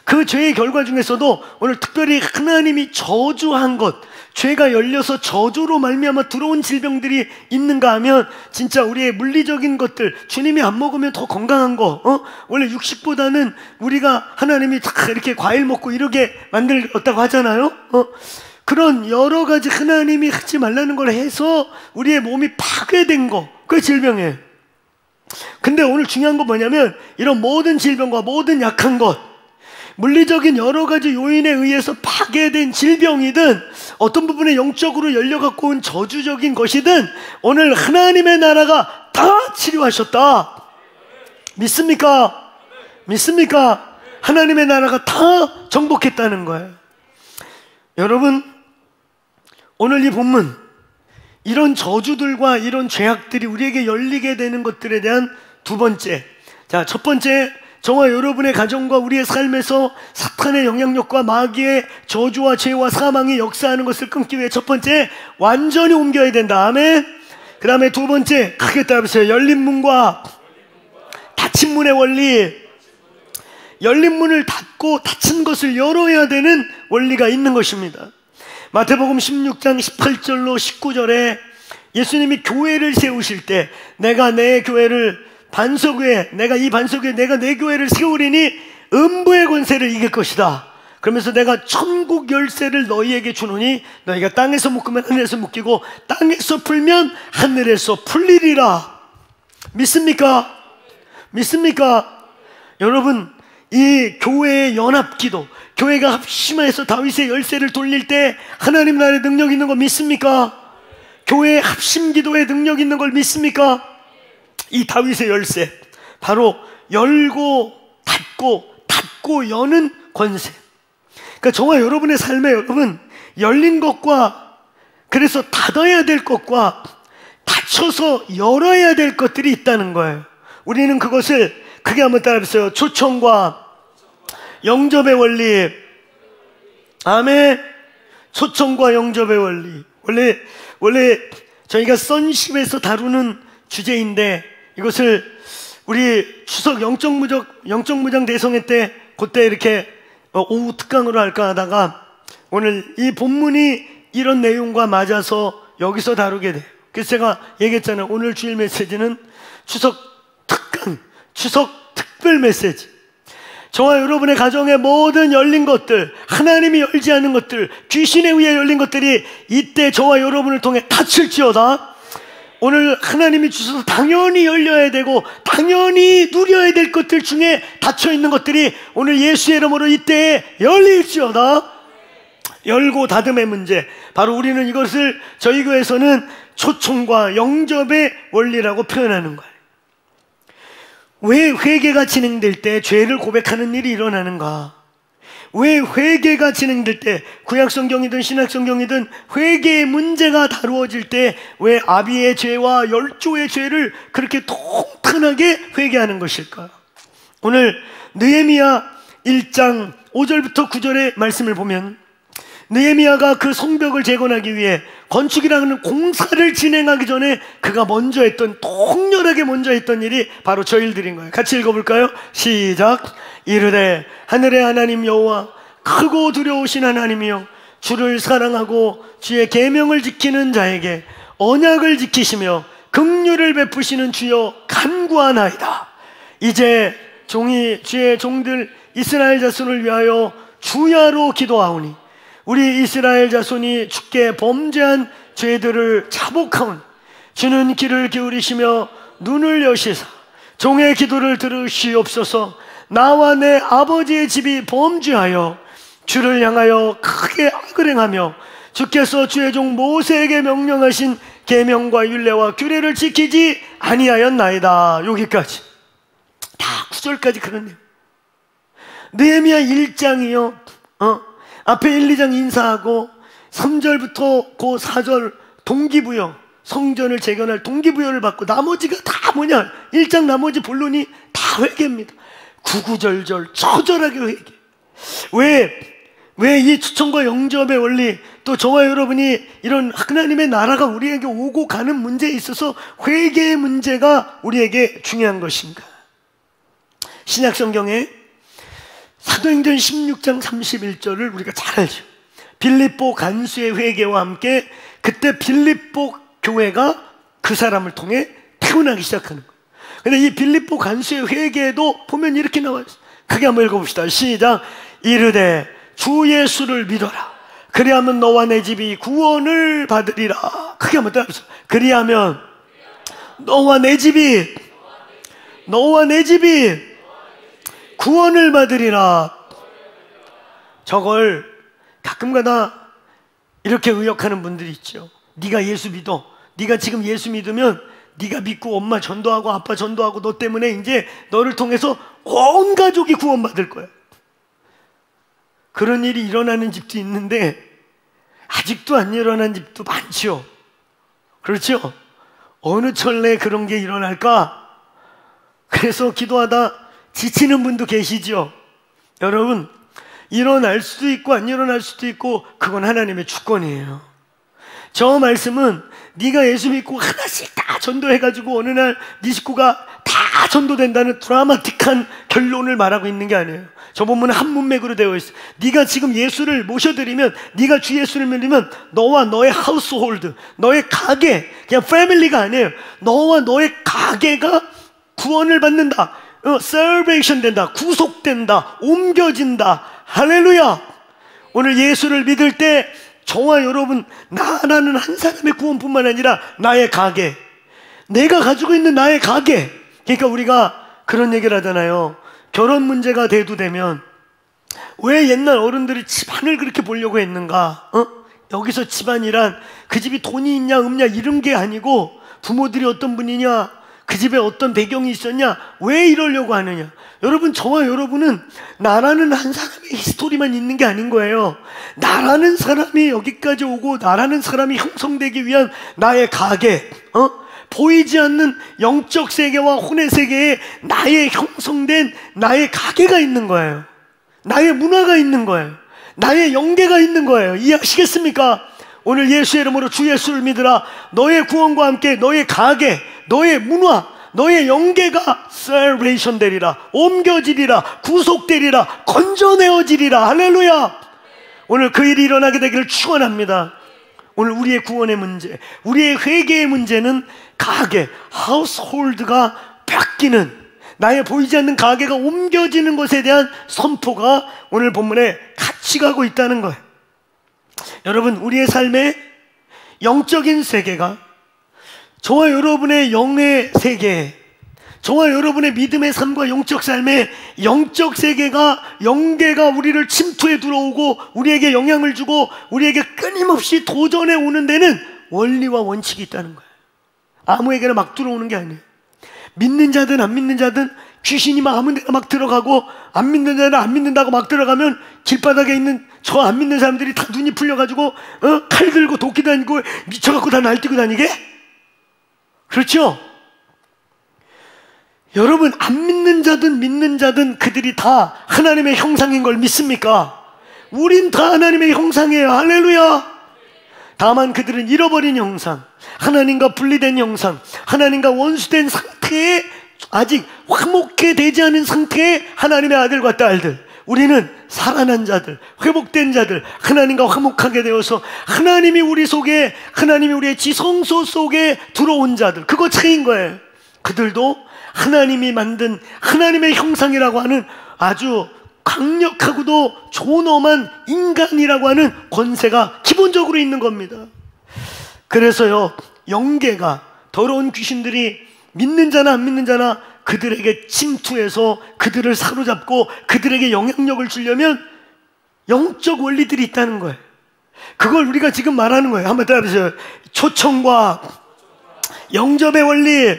그 죄의 결과 중에서도 오늘 특별히 하나님이 저주한 것, 죄가 열려서 저주로 말미암아 들어온 질병들이 있는가 하면 진짜 우리의 물리적인 것들, 주님이 안 먹으면 더 건강한 거, 원래 육식보다는 우리가 하나님이 다 이렇게 과일 먹고 이렇게 만들었다고 하잖아요. 그런 여러 가지 하나님이 하지 말라는 걸 해서 우리의 몸이 파괴된 거, 그게 질병이에요. 근데 오늘 중요한 건 뭐냐면 이런 모든 질병과 모든 약한 것, 물리적인 여러 가지 요인에 의해서 파괴된 질병이든 어떤 부분에 영적으로 열려갖고 온 저주적인 것이든 오늘 하나님의 나라가 다 치료하셨다. 믿습니까? 믿습니까? 하나님의 나라가 다 정복했다는 거예요. 여러분, 오늘 이 본문, 이런 저주들과 이런 죄악들이 우리에게 열리게 되는 것들에 대한 두 번째, 자, 첫 번째, 저와 여러분의 가정과 우리의 삶에서 사탄의 영향력과 마귀의 저주와 죄와 사망이 역사하는 것을 끊기 위해 첫 번째, 완전히 옮겨야 된다. 아멘. 그 다음에 두 번째, 크게 따라해보세요. 열린 문과 닫힌 문의 원리. 열린 문을 닫고 닫힌 것을 열어야 되는 원리가 있는 것입니다. 마태복음 16장 18절로 19절에 예수님이 교회를 세우실 때 내가 내 교회를 반석 위에, 내가 이 반석 위에 내가 내 교회를 세우리니 음부의 권세를 이길 것이다. 그러면서 내가 천국 열쇠를 너희에게 주노니 너희가 땅에서 묶으면 하늘에서 묶이고 땅에서 풀면 하늘에서 풀리리라. 믿습니까? 믿습니까? 여러분, 이 교회의 연합기도, 교회가 합심해서 다윗의 열쇠를 돌릴 때 하나님 나라의 능력 있는 거 믿습니까? 교회의 합심기도에 능력 있는 걸 믿습니까? 이 다윗의 열쇠, 바로 열고 닫고 여는 권세. 그러니까 저와 여러분의 삶에 여러분, 열린 것과 그래서 닫아야 될 것과 닫혀서 열어야 될 것들이 있다는 거예요. 우리는 그것을 크게 한번 따라해보세요. 초청과 영접의 원리. 아멘. 초청과 영접의 원리. 원래 저희가 선십에서 다루는 주제인데 이것을 우리 추석 영적무장 대성회 때 그때 이렇게 오후 특강으로 할까 하다가 오늘 이 본문이 이런 내용과 맞아서 여기서 다루게 돼요. 그래서 제가 얘기했잖아요. 오늘 주일 메시지는 추석 특강, 추석 특별 메시지. 저와 여러분의 가정의 모든 열린 것들, 하나님이 열지 않은 것들, 귀신에 의해 열린 것들이 이때 저와 여러분을 통해 닫힐지어다. 오늘 하나님이 주셔서 당연히 열려야 되고 당연히 누려야 될 것들 중에 닫혀있는 것들이 오늘 예수의 이름으로 이때에 열릴지어다. 열고 닫음의 문제, 바로 우리는 이것을 저희 교회에서는 초청과 영접의 원리라고 표현하는 거예요. 왜 회개가 진행될 때 죄를 고백하는 일이 일어나는가? 왜 회개가 진행될 때, 구약성경이든 신약성경이든 회개의 문제가 다루어질 때 왜 아비의 죄와 열조의 죄를 그렇게 통탄하게 회개하는 것일까? 오늘 느헤미야 1장 5절부터 9절의 말씀을 보면 느헤미야가 그 성벽을 재건하기 위해 건축이라는 공사를 진행하기 전에 그가 먼저 했던, 통렬하게 먼저 했던 일이 바로 저 일들인 거예요. 같이 읽어볼까요? 시작. 이르되 하늘의 하나님 여호와, 크고 두려우신 하나님이여, 주를 사랑하고 주의 계명을 지키는 자에게 언약을 지키시며 긍휼을 베푸시는 주여 간구하나이다. 이제 주의 종들 이스라엘 자손을 위하여 주야로 기도하오니 우리 이스라엘 자손이 주께 범죄한 죄들을 자복하오니 주는 귀를 기울이시며 눈을 여시사 종의 기도를 들으시옵소서. 나와 내 아버지의 집이 범죄하여 주를 향하여 크게 악을 행하며 주께서 주의 종 모세에게 명령하신 계명과 율례와 규례를 지키지 아니하였나이다. 여기까지 다 9절까지 그러네요. 느헤미야 1장이요 앞에 1, 2장 인사하고 3절부터 그 4절 동기부여, 성전을 재건할 동기부여를 받고 나머지가 다 뭐냐, 1장 나머지 본론이 다 회개입니다. 구구절절 처절하게 회개. 왜 이 추천과 영접의 원리, 또 저와 여러분이 이런 하나님의 나라가 우리에게 오고 가는 문제에 있어서 회개의 문제가 우리에게 중요한 것인가? 신약성경에 사도행전 16장 31절을 우리가 잘 알죠. 빌립보 간수의 회개와 함께 그때 빌립보 교회가 그 사람을 통해 태어나기 시작하는 거예요. 근데 이 빌립보 간수의 회개에도 보면 이렇게 나와요. 크게 한번 읽어봅시다. 시작. 이르되 주 예수를 믿어라. 그리하면 너와 내 집이 구원을 받으리라. 크게 한번 따라해보세요. 그리하면 너와 내 집이 구원을 받으리라. 저걸 가끔가다 이렇게 의역하는 분들이 있죠. 네가 예수 믿어. 네가 지금 예수 믿으면 네가 믿고 엄마 전도하고 아빠 전도하고 너 때문에 이제 너를 통해서 온 가족이 구원받을 거야. 그런 일이 일어나는 집도 있는데 아직도 안 일어난 집도 많죠. 그렇죠? 어느 철내에 그런 게 일어날까? 그래서 기도하다 지치는 분도 계시죠. 여러분, 일어날 수도 있고 안 일어날 수도 있고 그건 하나님의 주권이에요. 저 말씀은 네가 예수 믿고 하나씩 다 전도해가지고 어느 날 네 식구가 다 전도된다는 드라마틱한 결론을 말하고 있는 게 아니에요. 저 본문은 한 문맥으로 되어 있어요. 네가 지금 예수를 모셔드리면, 네가 주 예수를 믿으면 너와 너의 하우스홀드, 너의 가게, 그냥 패밀리가 아니에요. 너와 너의 가게가 구원을 받는다. salvation 된다. 구속된다. 옮겨진다. 할렐루야. 오늘 예수를 믿을 때 저와 여러분, 나라는 한 사람의 구원뿐만 아니라 나의 가게, 내가 가지고 있는 나의 가게. 그러니까 우리가 그런 얘기를 하잖아요. 결혼 문제가 대두되면 왜 옛날 어른들이 집안을 그렇게 보려고 했는가? 여기서 집안이란 그 집이 돈이 있냐 없냐 이런 게 아니고 부모들이 어떤 분이냐, 그 집에 어떤 배경이 있었냐, 왜 이러려고 하느냐. 여러분, 저와 여러분은 나라는 한 사람의 히스토리만 있는 게 아닌 거예요. 나라는 사람이 여기까지 오고 나라는 사람이 형성되기 위한 나의 가게, 보이지 않는 영적 세계와 혼의 세계에 나의 형성된 나의 가게가 있는 거예요. 나의 문화가 있는 거예요. 나의 영계가 있는 거예요. 이해하시겠습니까? 오늘 예수의 이름으로 주 예수를 믿으라. 너의 구원과 함께 너의 가게, 너의 문화, 너의 영계가 salvation 되리라, 옮겨지리라, 구속되리라, 건져내어지리라. 할렐루야. 오늘 그 일이 일어나게 되기를 축원합니다. 오늘 우리의 구원의 문제, 우리의 회개의 문제는 가게, 하우스홀드가 바뀌는, 나의 보이지 않는 가게가 옮겨지는 것에 대한 선포가 오늘 본문에 같이 가고 있다는 거예요. 여러분, 우리의 삶의 영적인 세계가 저와 여러분의 영의 세계, 저와 여러분의 믿음의 삶과 영적 삶의 영적 세계가, 영계가 우리를 침투해 들어오고 우리에게 영향을 주고 우리에게 끊임없이 도전해 오는 데는 원리와 원칙이 있다는 거예요. 아무에게나 막 들어오는 게 아니에요. 믿는 자든 안 믿는 자든 귀신이 막 아무 데나 막 들어가고, 안 믿는 자는 안 믿는다고 막 들어가면 길바닥에 있는 저 안 믿는 사람들이 다 눈이 풀려가지고 칼 들고 도끼 다니고 미쳐갖고 다 날뛰고 다니게? 그렇죠? 여러분, 안 믿는 자든 믿는 자든 그들이 다 하나님의 형상인 걸 믿습니까? 우린 다 하나님의 형상이에요. 할렐루야. 다만 그들은 잃어버린 형상, 하나님과 분리된 형상, 하나님과 원수된 상태에, 아직 화목해 되지 않은 상태의 하나님의 아들과 딸들. 우리는 살아난 자들, 회복된 자들, 하나님과 화목하게 되어서 하나님이 우리 속에, 하나님이 우리의 지성소 속에 들어온 자들, 그거 차이인 거예요. 그들도 하나님이 만든 하나님의 형상이라고 하는 아주 강력하고도 존엄한 인간이라고 하는 권세가 기본적으로 있는 겁니다. 그래서요, 영계가, 더러운 귀신들이 믿는 자나 안 믿는 자나 그들에게 침투해서 그들을 사로잡고 그들에게 영향력을 주려면 영적 원리들이 있다는 거예요. 그걸 우리가 지금 말하는 거예요. 한번 따라해보세요. 초청과 영접의 원리.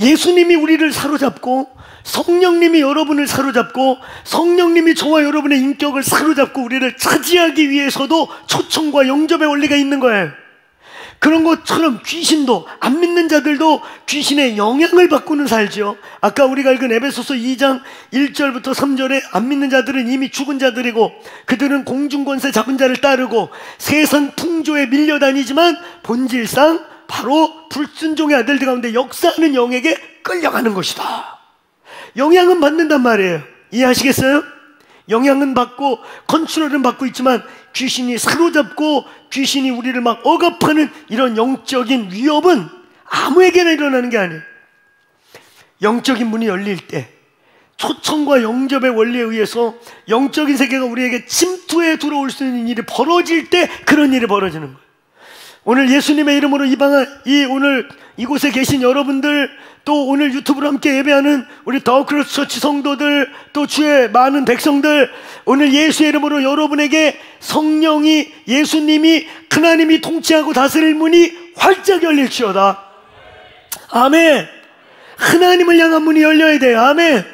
예수님이 우리를 사로잡고, 성령님이 여러분을 사로잡고, 성령님이 저와 여러분의 인격을 사로잡고 우리를 차지하기 위해서도 초청과 영접의 원리가 있는 거예요. 그런 것처럼 귀신도, 안 믿는 자들도 귀신의 영향을 받고는 살죠. 아까 우리가 읽은 에베소서 2장 1절부터 3절에 안 믿는 자들은 이미 죽은 자들이고 그들은 공중권세 잡은 자를 따르고 세상 풍조에 밀려다니지만 본질상 바로 불순종의 아들들 가운데 역사하는 영에게 끌려가는 것이다. 영향은 받는단 말이에요. 이해하시겠어요? 영향은 받고 컨트롤은 받고 있지만 귀신이 사로잡고 귀신이 우리를 막 억압하는 이런 영적인 위협은 아무에게나 일어나는 게 아니에요. 영적인 문이 열릴 때 초청과 영접의 원리에 의해서 영적인 세계가 우리에게 침투해 들어올 수 있는 일이 벌어질 때 그런 일이 벌어지는 거예요. 오늘 예수님의 이름으로 오늘 이곳에 계신 여러분들, 또 오늘 유튜브로 함께 예배하는 우리 더크로스 처치 성도들, 또 주의 많은 백성들, 오늘 예수의 이름으로 여러분에게 성령이, 예수님이, 하나님이 통치하고 다스릴 문이 활짝 열릴지어다. 아멘. 하나님을 향한 문이 열려야 돼요. 아멘.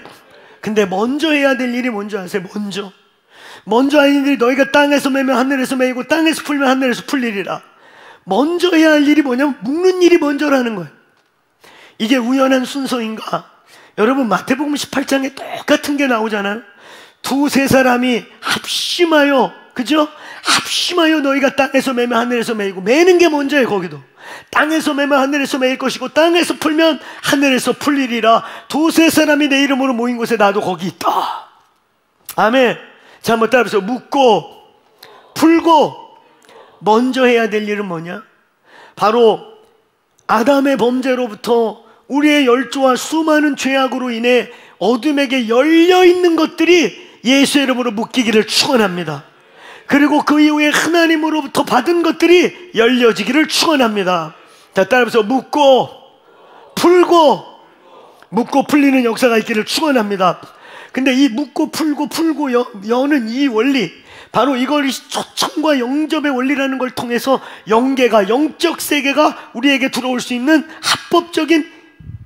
근데 먼저 해야 될 일이 뭔지 아세요? 먼저 하는 일이 너희가 땅에서 매면 하늘에서 매이고 땅에서 풀면 하늘에서 풀리리라. 먼저 해야 할 일이 뭐냐면 묶는 일이 먼저라는 거예요. 이게 우연한 순서인가? 여러분 마태복음 18장에 똑같은 게 나오잖아요. 두세 사람이 합심하여, 그죠? 합심하여 너희가 땅에서 매면 하늘에서 매이고, 매는 게 먼저예요. 거기도 땅에서 매면 하늘에서 매일 것이고 땅에서 풀면 하늘에서 풀리리라. 두세 사람이 내 이름으로 모인 곳에 나도 거기 있다. 아멘. 자, 한번 따라해보세요. 묶고 풀고. 먼저 해야 될 일은 뭐냐? 바로 아담의 범죄로부터 우리의 열조와 수많은 죄악으로 인해 어둠에게 열려있는 것들이 예수의 이름으로 묶이기를 축원합니다. 그리고 그 이후에 하나님으로부터 받은 것들이 열려지기를 축원합니다. 자, 따라해보세요. 묶고 풀고. 묶고 풀리는 역사가 있기를 축원합니다. 근데 이 묶고 풀고 여는 이 원리, 바로 이걸 초청과 영접의 원리라는 걸 통해서 영계가, 영적 세계가 우리에게 들어올 수 있는 합법적인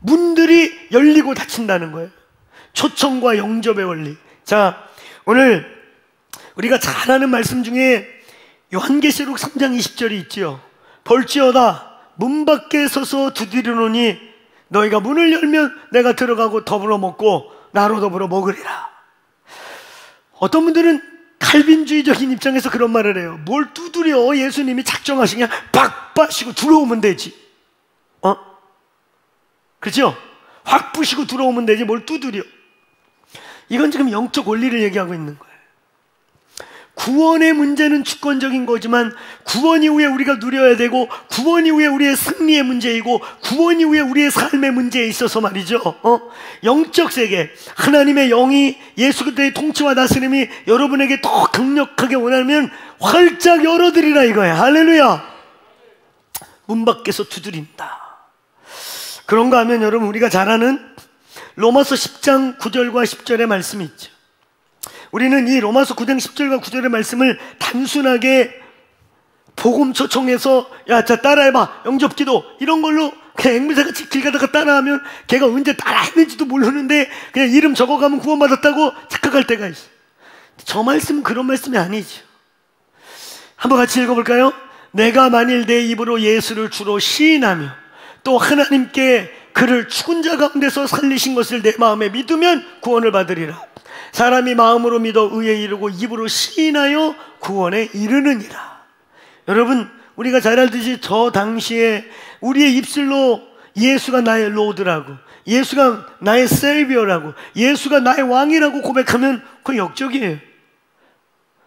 문들이 열리고 닫힌다는 거예요. 초청과 영접의 원리. 자, 오늘 우리가 잘 아는 말씀 중에 요한계시록 3장 20절이 있지요. 볼지어다 문 밖에 서서 두드리노니 너희가 문을 열면 내가 들어가고 더불어 먹고 나로 더불어 먹으리라. 어떤 분들은 칼빈주의적인 입장에서 그런 말을 해요. 뭘 두드려? 예수님이 작정하시냐? 박 빠시고 들어오면 되지. 그렇죠? 확 부시고 들어오면 되지 뭘 두드려. 이건 지금 영적 원리를 얘기하고 있는 거예요. 구원의 문제는 주권적인 거지만 구원 이후에 우리가 누려야 되고, 구원 이후에 우리의 승리의 문제이고, 구원 이후에 우리의 삶의 문제에 있어서 말이죠, 영적 세계, 하나님의 영이, 예수 그리스도의 통치와 다스림이 여러분에게 더 강력하게 원하면 활짝 열어드리라 이거예요. 할렐루야. 문 밖에서 두드린다. 그런가 하면 여러분, 우리가 잘 아는 로마서 10장 9절과 10절의 말씀이 있죠. 우리는 이 로마서 9장 10절과 9절의 말씀을 단순하게 복음 초청해서 야, 자 따라해봐, 영접기도 이런 걸로 그냥 앵무새같이 길 가다가 따라하면 걔가 언제 따라했는지도 모르는데 그냥 이름 적어가면 구원받았다고 착각할 때가 있어요. 저 말씀은 그런 말씀이 아니죠. 한번 같이 읽어볼까요? 내가 만일 내 입으로 예수를 주로 시인하며 또 하나님께 그를 죽은 자 가운데서 살리신 것을 내 마음에 믿으면 구원을 받으리라. 사람이 마음으로 믿어 의에 이르고 입으로 시인하여 구원에 이르느니라. 여러분, 우리가 잘 알듯이 저 당시에 우리의 입술로 예수가 나의 로드라고, 예수가 나의 세이비어라고, 예수가 나의 왕이라고 고백하면 그건 역적이에요.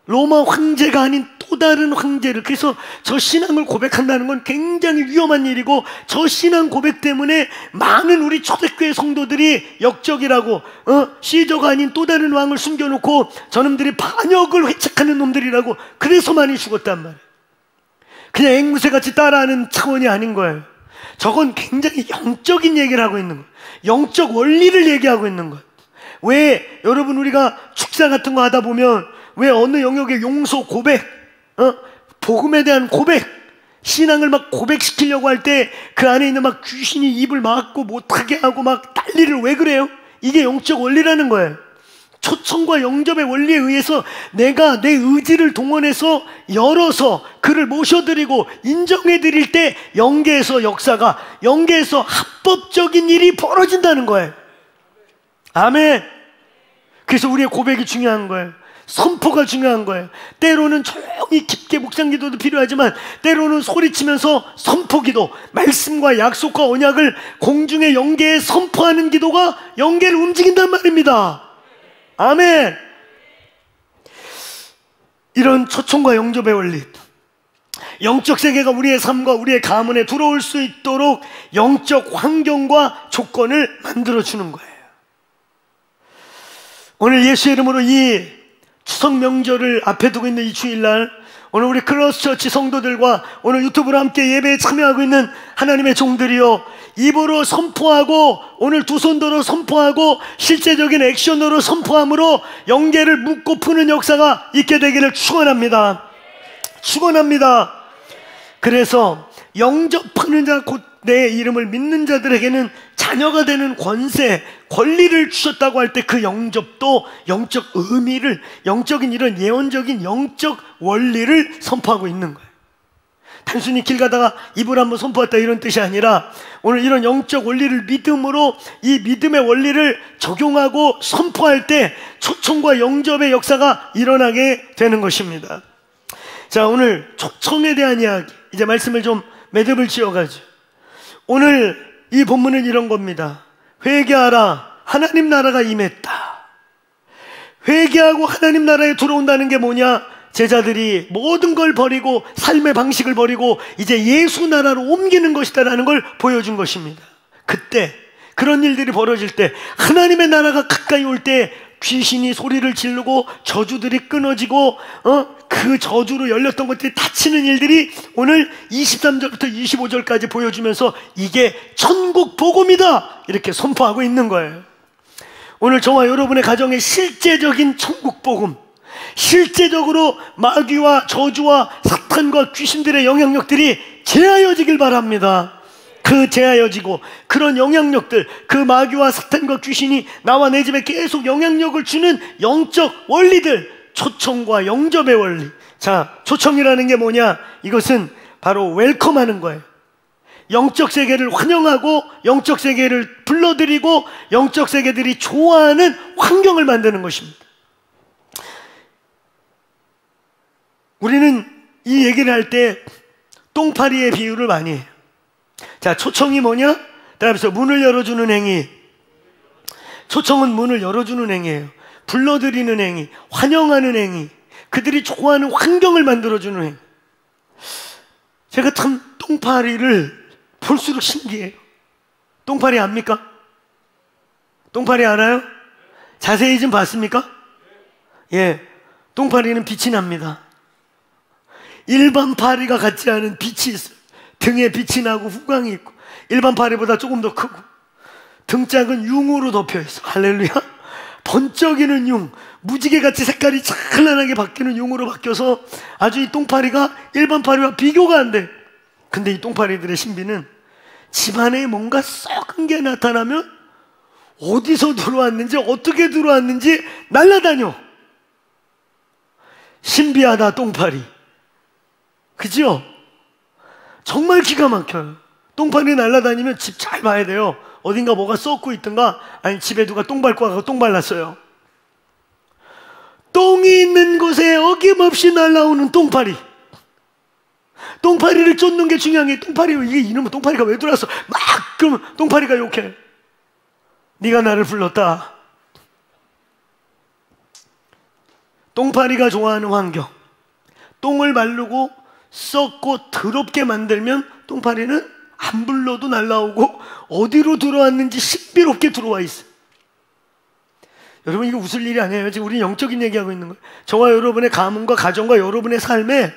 로마 황제가 아닌 또 다른 황제를, 그래서 저 신앙을 고백한다는 건 굉장히 위험한 일이고, 저 신앙 고백 때문에 많은 우리 초대교회 성도들이 역적이라고, 시저가 아닌 또 다른 왕을 숨겨놓고 저놈들이 반역을 회책하는 놈들이라고 그래서 많이 죽었단 말이에요. 그냥 앵무새같이 따라하는 차원이 아닌 거예요. 저건 굉장히 영적인 얘기를 하고 있는 거예요. 영적 원리를 얘기하고 있는 거예요. 왜 여러분, 우리가 축사 같은 거 하다 보면 왜 어느 영역의 용서 고백, 복음에 대한 고백, 신앙을 막 고백시키려고 할 때 그 안에 있는 막 귀신이 입을 막고 못하게 하고 막 난리를 왜 그래요? 이게 영적 원리라는 거예요. 초청과 영접의 원리에 의해서 내가 내 의지를 동원해서 열어서 그를 모셔드리고 인정해드릴 때 영계에서 역사가, 영계에서 합법적인 일이 벌어진다는 거예요. 아멘. 그래서 우리의 고백이 중요한 거예요. 선포가 중요한 거예요. 때로는 조용히 깊게 묵상 기도도 필요하지만 때로는 소리치면서 선포 기도, 말씀과 약속과 언약을 공중의 영계에 선포하는 기도가 영계를 움직인단 말입니다. 아멘. 이런 초청과 영접의 원리, 영적 세계가 우리의 삶과 우리의 가문에 들어올 수 있도록 영적 환경과 조건을 만들어주는 거예요. 오늘 예수의 이름으로 이 추석 명절을 앞에 두고 있는 이 주일날, 오늘 우리 크로스처치 성도들과 오늘 유튜브로 함께 예배에 참여하고 있는 하나님의 종들이요, 입으로 선포하고 오늘 두 손으로 선포하고 실제적인 액션으로 선포함으로 영계를 묶고 푸는 역사가 있게 되기를 축원합니다. 축원합니다. 그래서 영접하는 자, 곧 내 이름을 믿는 자들에게는 자녀가 되는 권세, 권리를 주셨다고 할 때 그 영접도 영적 의미를, 영적인 이런 예언적인 영적 원리를 선포하고 있는 거예요. 단순히 길 가다가 입을 한번 선포했다 이런 뜻이 아니라 오늘 이런 영적 원리를 믿음으로, 이 믿음의 원리를 적용하고 선포할 때 초청과 영접의 역사가 일어나게 되는 것입니다. 자, 오늘 초청에 대한 이야기, 이제 말씀을 좀 매듭을 지어가지고 오늘 이 본문은 이런 겁니다. 회개하라, 하나님 나라가 임했다. 회개하고 하나님 나라에 들어온다는 게 뭐냐? 제자들이 모든 걸 버리고 삶의 방식을 버리고 이제 예수 나라로 옮기는 것이다라는 걸 보여준 것입니다. 그때 그런 일들이 벌어질 때, 하나님의 나라가 가까이 올 때 귀신이 소리를 지르고 저주들이 끊어지고 그 저주로 열렸던 것들이 닫히는 일들이 오늘 23절부터 25절까지 보여주면서 이게 천국 복음이다 이렇게 선포하고 있는 거예요. 오늘 저와 여러분의 가정에 실제적인 천국 복음, 실제적으로 마귀와 저주와 사탄과 귀신들의 영향력들이 제하여지길 바랍니다. 그 제하여지고 그런 영향력들, 그 마귀와 사탄과 귀신이 나와 내 집에 계속 영향력을 주는 영적 원리들, 초청과 영접의 원리. 자, 초청이라는 게 뭐냐? 이것은 바로 웰컴하는 거예요. 영적 세계를 환영하고 영적 세계를 불러들이고 영적 세계들이 좋아하는 환경을 만드는 것입니다. 우리는 이 얘기를 할 때 똥파리의 비유를 많이 해요. 자, 초청이 뭐냐? 따라서 문을 열어주는 행위. 초청은 문을 열어주는 행위예요. 불러들이는 행위, 환영하는 행위, 그들이 좋아하는 환경을 만들어주는 행위. 제가 참 똥파리를 볼수록 신기해요. 똥파리 압니까? 똥파리 알아요? 자세히 좀 봤습니까? 예, 똥파리는 빛이 납니다. 일반 파리가 같지 않은 빛이 있어요. 등에 빛이 나고 후광이 있고, 일반 파리보다 조금 더 크고, 등짝은 융으로 덮여있어. 할렐루야. 번쩍이는 융, 무지개같이 색깔이 찬란하게 바뀌는 융으로 바뀌어서 아주 이 똥파리가 일반 파리와 비교가 안 돼. 근데 이 똥파리들의 신비는 집안에 뭔가 썩은 게 나타나면 어디서 들어왔는지 어떻게 들어왔는지 날아다녀. 신비하다 똥파리. 그죠? 정말 기가 막혀요. 똥파리 날아다니면 집 잘 봐야 돼요. 어딘가 뭐가 썩고 있든가, 아니 집에 누가 똥 밟고 가고 똥 발랐어요. 똥이 있는 곳에 어김없이 날아오는 똥파리. 똥파리를 쫓는 게 중요한 게, 똥파리, 이게 이놈의 똥파리가 왜 들어왔어? 막 그러면 똥파리가 욕해. 네가 나를 불렀다. 똥파리가 좋아하는 환경, 똥을 마르고 썩고 더럽게 만들면 똥파리는 안 불러도 날아오고 어디로 들어왔는지 신비롭게 들어와 있어요. 여러분, 이거 웃을 일이 아니에요. 지금 우리 영적인 얘기하고 있는 거예요. 저와 여러분의 가문과 가정과 여러분의 삶에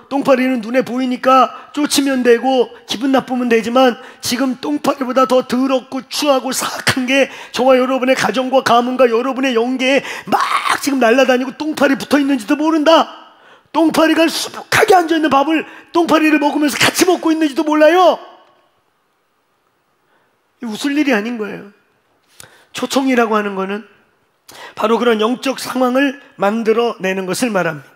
똥파리는 눈에 보이니까 쫓으면 되고 기분 나쁘면 되지만, 지금 똥파리보다 더 더럽고 추하고 사악한 게 저와 여러분의 가정과 가문과 여러분의 영계에 막 지금 날아다니고 똥파리 붙어 있는지도 모른다. 똥파리가 수북하게 앉아있는 밥을 똥파리를 먹으면서 같이 먹고 있는지도 몰라요. 웃을 일이 아닌 거예요. 초청이라고 하는 거는 바로 그런 영적 상황을 만들어내는 것을 말합니다.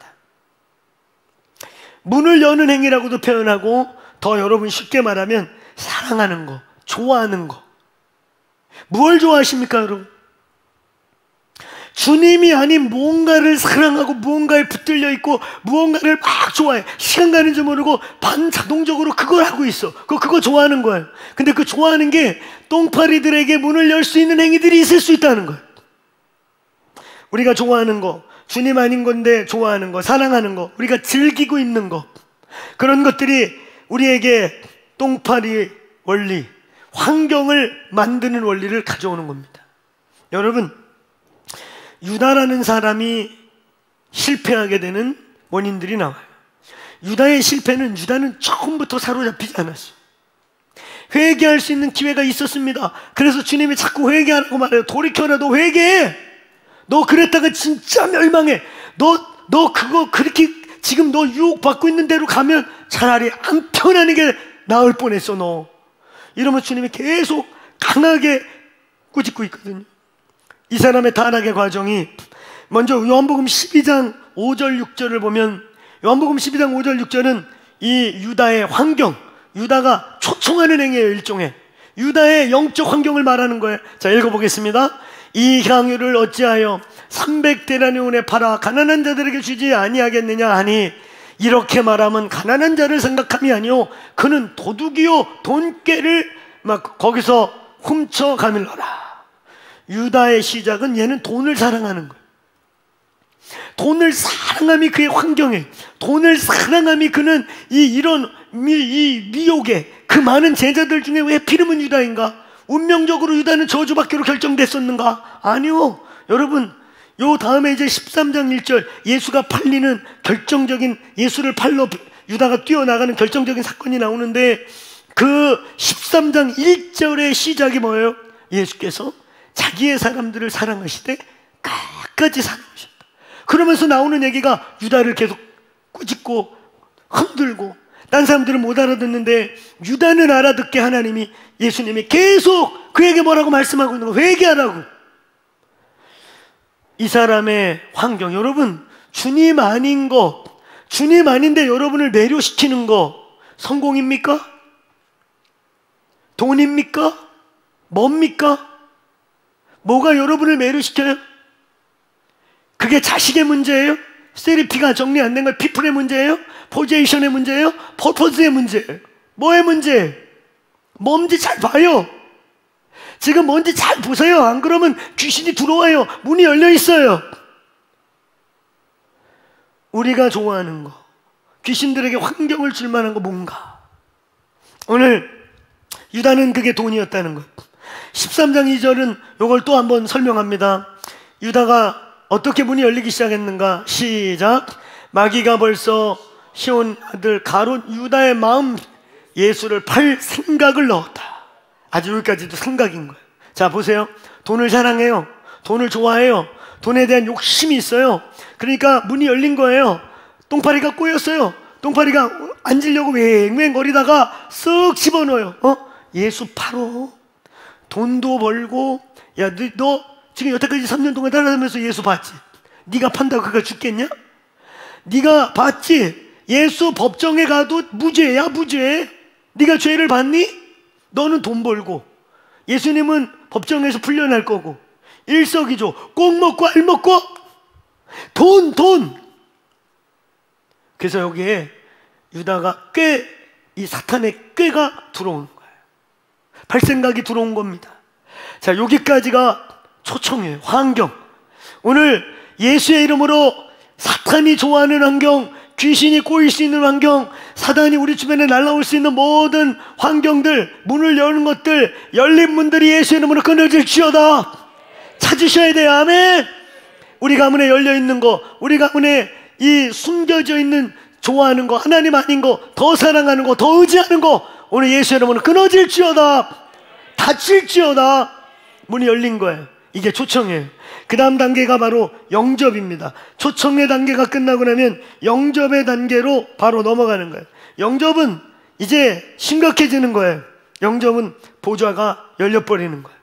문을 여는 행위라고도 표현하고, 더 여러분 쉽게 말하면 사랑하는 거, 좋아하는 거. 무엇을 좋아하십니까, 여러분? 주님이 아닌 무언가를 사랑하고 무언가에 붙들려 있고 무언가를 막 좋아해. 시간 가는 줄 모르고 반자동적으로 그걸 하고 있어. 그거 좋아하는 거예요. 근데 그 좋아하는 게 똥파리들에게 문을 열 수 있는 행위들이 있을 수 있다는 거예요. 우리가 좋아하는 거, 주님 아닌 건데 좋아하는 거, 사랑하는 거, 우리가 즐기고 있는 거, 그런 것들이 우리에게 똥파리 원리, 환경을 만드는 원리를 가져오는 겁니다. 여러분, 유다라는 사람이 실패하게 되는 원인들이 나와요. 유다의 실패는, 유다는 처음부터 사로잡히지 않았어요. 회개할 수 있는 기회가 있었습니다. 그래서 주님이 자꾸 회개하라고 말해요. 돌이켜라, 너 회개해. 너 그랬다가 진짜 멸망해. 너 그거 그렇게 지금 너 유혹받고 있는 대로 가면 차라리 안 태어나는 게 나을 뻔했어, 너. 이러면 주님이 계속 강하게 꾸짖고 있거든요. 이 사람의 타락의 과정이, 먼저 요한복음 12장 5절 6절을 보면, 요한복음 12장 5절 6절은 이 유다의 환경, 유다가 초청하는 행위예요. 일종의 유다의 영적 환경을 말하는 거예요. 자, 읽어보겠습니다. 이 향유를 어찌하여 300데나리온에 팔아 가난한 자들에게 주지 아니하겠느냐 하니, 이렇게 말하면 가난한 자를 생각함이 아니요 그는 도둑이요 돈깨를 막 거기서 훔쳐 가밀러라. 유다의 시작은, 얘는 돈을 사랑하는 거예요. 돈을 사랑함이 그의 환경에, 돈을 사랑함이 그는 이런 미혹에, 그 많은 제자들 중에 왜 피름은 유다인가? 운명적으로 유다는 저주받기로 결정됐었는가? 아니요. 여러분, 요 다음에 이제 13장 1절, 예수가 팔리는 결정적인, 예수를 팔러 유다가 뛰어나가는 결정적인 사건이 나오는데, 그 13장 1절의 시작이 뭐예요? 예수께서 자기의 사람들을 사랑하시되 끝까지 사랑하셨다. 그러면서 나오는 얘기가 유다를 계속 꾸짖고 흔들고, 딴 사람들은 못 알아듣는데 유다는 알아듣게 하나님이, 예수님이 계속 그에게 뭐라고 말씀하고 있는 거, 회개하라고. 이 사람의 환경, 여러분, 주님 아닌 거, 주님 아닌데 여러분을 매료시키는 거, 성공입니까? 돈입니까? 뭡니까? 뭐가 여러분을 매료시켜요? 그게 자식의 문제예요? 세리피가 정리 안 된 거 피플의 문제예요? 포지션의 문제예요? 퍼포즈의 문제예요? 뭐의 문제예요? 뭔지 잘 봐요. 지금 뭔지 잘 보세요. 안 그러면 귀신이 들어와요. 문이 열려 있어요. 우리가 좋아하는 거, 귀신들에게 환경을 줄 만한 거 뭔가. 오늘 유다는 그게 돈이었다는 것. 13장 2절은 이걸 또 한번 설명합니다. 유다가 어떻게 문이 열리기 시작했는가? 시작. 마귀가 벌써 시온 아들 가룟 유다의 마음, 예수를 팔 생각을 넣었다. 아주 여기까지도 생각인 거예요. 자, 보세요. 돈을 사랑해요. 돈을 좋아해요. 돈에 대한 욕심이 있어요. 그러니까 문이 열린 거예요. 똥파리가 꼬였어요. 똥파리가 앉으려고 웽웽거리다가 쓱 집어넣어요. 예수 팔어. 돈도 벌고. 야, 너 지금 여태까지 3년 동안 따라다니면서 예수 봤지? 네가 판다고 그가 죽겠냐? 네가 봤지? 예수 법정에 가도 무죄야, 무죄. 네가 죄를 받니? 너는 돈 벌고, 예수님은 법정에서 풀려날 거고, 일석이조, 꼭 먹고 알 먹고, 돈. 그래서 여기에 유다가 이 사탄의 꾀가 들어오는 거예요. 발생각이 들어온 겁니다. 자, 여기까지가 초청이에요. 환경. 오늘 예수의 이름으로 사탄이 좋아하는 환경, 귀신이 꼬일 수 있는 환경, 사단이 우리 주변에 날아올 수 있는 모든 환경들, 문을 여는 것들, 열린 문들이 예수의 이름으로 끊어질지어다. 찾으셔야 돼요. 아멘. 우리 가문에 열려있는 거, 우리 가문에 이 숨겨져 있는 좋아하는 거, 하나님 아닌 거, 더 사랑하는 거, 더 의지하는 거, 오늘 예수의 이름으로 끊어질지어다. 닫힐지어다. 문이 열린 거예요. 이게 초청이에요. 그 다음 단계가 바로 영접입니다. 초청의 단계가 끝나고 나면 영접의 단계로 바로 넘어가는 거예요. 영접은 이제 심각해지는 거예요. 영접은 보좌가 열려버리는 거예요.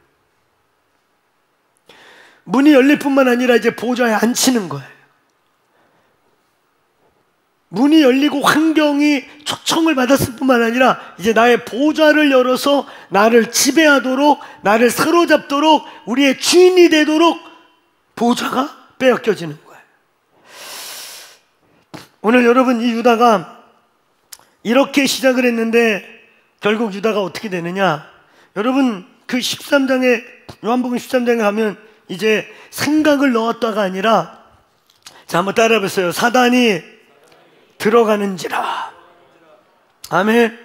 문이 열릴 뿐만 아니라 이제 보좌에 앉히는 거예요. 문이 열리고 환경이 초청을 받았을 뿐만 아니라 이제 나의 보좌를 열어서 나를 지배하도록, 나를 사로잡도록, 우리의 주인이 되도록 보좌가 빼앗겨지는 거예요. 오늘 여러분, 이 유다가 이렇게 시작을 했는데 결국 유다가 어떻게 되느냐? 여러분, 그 13장에, 요한복음 13장에 가면 이제 생각을 넣었다가 아니라, 자, 한번 따라해보세요. 사단이 들어가는지라. 아멘.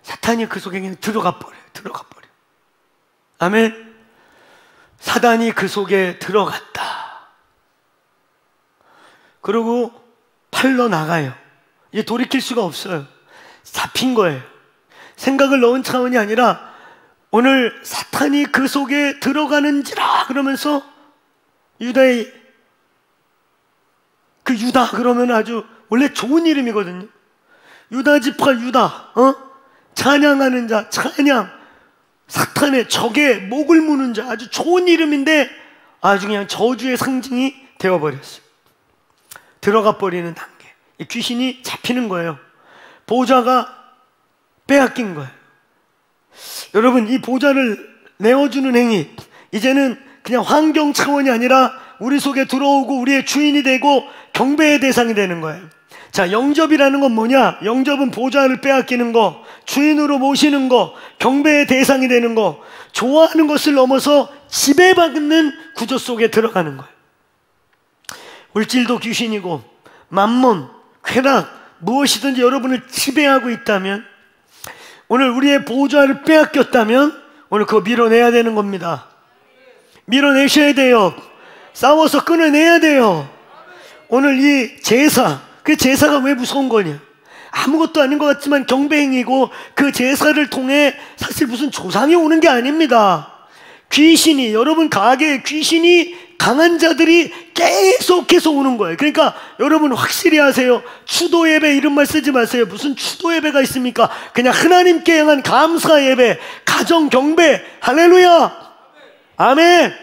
사탄이 그 속에 그냥 들어가 버려요. 아멘. 사단이 그 속에 들어갔다. 그리고 팔러 나가요. 이제 돌이킬 수가 없어요. 잡힌 거예요. 생각을 넣은 차원이 아니라 오늘 사탄이 그 속에 들어가는지라 그러면서 유다의 그 유다 그러면 아주 원래 좋은 이름이거든요. 유다 지파 유다, 찬양하는 자, 찬양, 사탄의 적에 목을 무는 자, 아주 좋은 이름인데 아주 그냥 저주의 상징이 되어버렸어요. 들어가 버리는 단계. 이 귀신이 잡히는 거예요. 보좌가 빼앗긴 거예요. 여러분, 이 보좌를 내어주는 행위, 이제는 그냥 환경 차원이 아니라 우리 속에 들어오고 우리의 주인이 되고 경배의 대상이 되는 거예요. 자, 영접이라는 건 뭐냐? 영접은 보좌를 빼앗기는 거, 주인으로 모시는 거, 경배의 대상이 되는 거, 좋아하는 것을 넘어서 지배받는 구조 속에 들어가는 거예요. 물질도 귀신이고 만몬, 쾌락, 무엇이든지 여러분을 지배하고 있다면, 오늘 우리의 보좌를 빼앗겼다면 오늘 그거 밀어내야 되는 겁니다. 밀어내셔야 돼요. 싸워서 끊어내야 돼요. 오늘 이 제사, 그 제사가 왜 무서운 거냐? 아무것도 아닌 것 같지만 경배행위고, 그 제사를 통해 사실 무슨 조상이 오는 게 아닙니다. 귀신이, 여러분 가게에 귀신이 강한 자들이 계속해서 오는 거예요. 그러니까 여러분 확실히 하세요. 추도 예배 이런 말 쓰지 마세요. 무슨 추도 예배가 있습니까? 그냥 하나님께 향한 감사 예배, 가정 경배, 할렐루야, 아멘.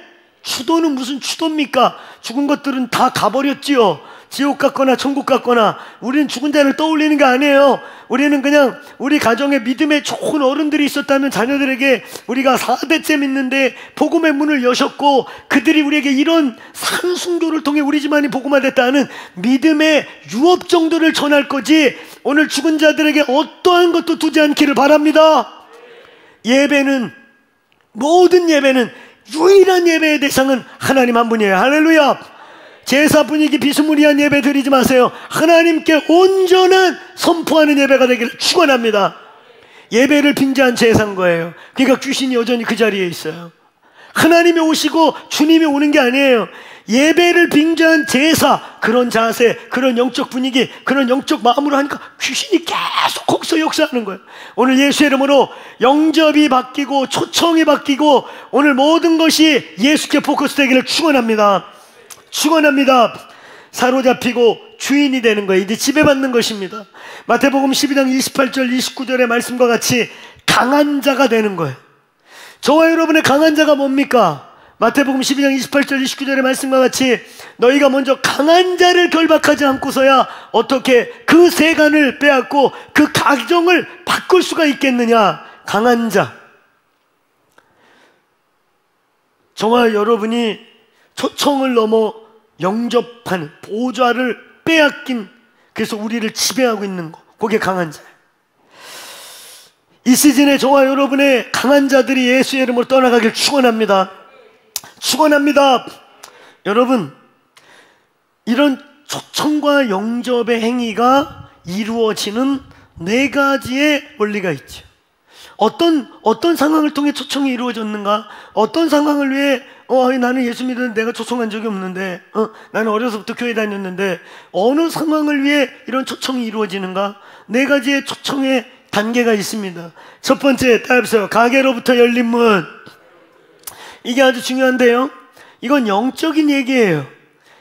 추도는 무슨 추도입니까? 죽은 것들은 다 가버렸지요. 지옥 갔거나 천국 갔거나. 우리는 죽은 자를 떠올리는 게 아니에요. 우리는 그냥 우리 가정에 믿음의 좋은 어른들이 있었다면 자녀들에게 우리가 4대째 믿는데 복음의 문을 여셨고, 그들이 우리에게 이런 산순교를 통해 우리 집안이 복음화됐다는 믿음의 유업 정도를 전할 거지, 오늘 죽은 자들에게 어떠한 것도 두지 않기를 바랍니다. 예배는, 모든 예배는, 유일한 예배의 대상은 하나님 한 분이에요. 할렐루야. 제사 분위기 비스무리한 예배 드리지 마세요. 하나님께 온전한 선포하는 예배가 되기를 축원합니다. 예배를 빙자한 제사인 거예요. 그러니까 귀신이 여전히 그 자리에 있어요. 하나님이 오시고 주님이 오는 게 아니에요. 예배를 빙자한 제사, 그런 자세, 그런 영적 분위기, 그런 영적 마음으로 하니까 귀신이 계속 거기서 역사하는 거예요. 오늘 예수의 이름으로 영접이 바뀌고 초청이 바뀌고 오늘 모든 것이 예수께 포커스 되기를 축원합니다. 축원합니다. 사로잡히고 주인이 되는 거예요. 이제 지배받는 것입니다. 마태복음 12장 28절 29절의 말씀과 같이 강한 자가 되는 거예요. 저와 여러분의 강한 자가 뭡니까? 마태복음 12장 28절 29절의 말씀과 같이 너희가 먼저 강한 자를 결박하지 않고서야 어떻게 그 세간을 빼앗고 그 가정을 바꿀 수가 있겠느냐. 강한 자. 저와 여러분이 초청을 넘어 영접하는, 보좌를 빼앗긴, 그래서 우리를 지배하고 있는 거, 그게 강한 자예요. 이 시즌에 저와 여러분의 강한 자들이 예수의 이름으로 떠나가길 축원합니다. 축원합니다. 여러분, 이런 초청과 영접의 행위가 이루어지는 4가지의 원리가 있죠. 어떤 상황을 통해 초청이 이루어졌는가? 어떤 상황을 위해 나는 예수 믿었는데 내가 초청한 적이 없는데, 나는 어려서부터 교회 다녔는데, 어느 상황을 위해 이런 초청이 이루어지는가? 4가지의 초청의 단계가 있습니다. 첫 번째, 따라해보세요. 가게로부터 열린 문. 이게 아주 중요한데요. 이건 영적인 얘기예요.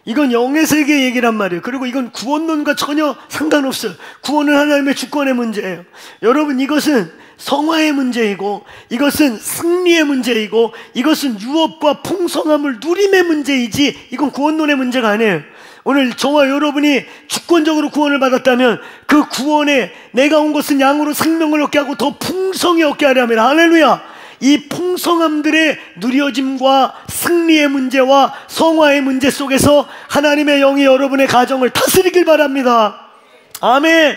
이건 영의 세계 얘기란 말이에요. 그리고 이건 구원론과 전혀 상관없어요. 구원은 하나님의 주권의 문제예요. 여러분, 이것은 성화의 문제이고, 이것은 승리의 문제이고, 이것은 유업과 풍성함을 누림의 문제이지, 이건 구원론의 문제가 아니에요. 오늘 저와 여러분이 주권적으로 구원을 받았다면 그 구원에 내가 온 것은 양으로 생명을 얻게 하고 더 풍성히 얻게 하려 합니다. 할렐루야! 이 풍성함들의 누려짐과 승리의 문제와 성화의 문제 속에서 하나님의 영이 여러분의 가정을 다스리길 바랍니다. 아멘.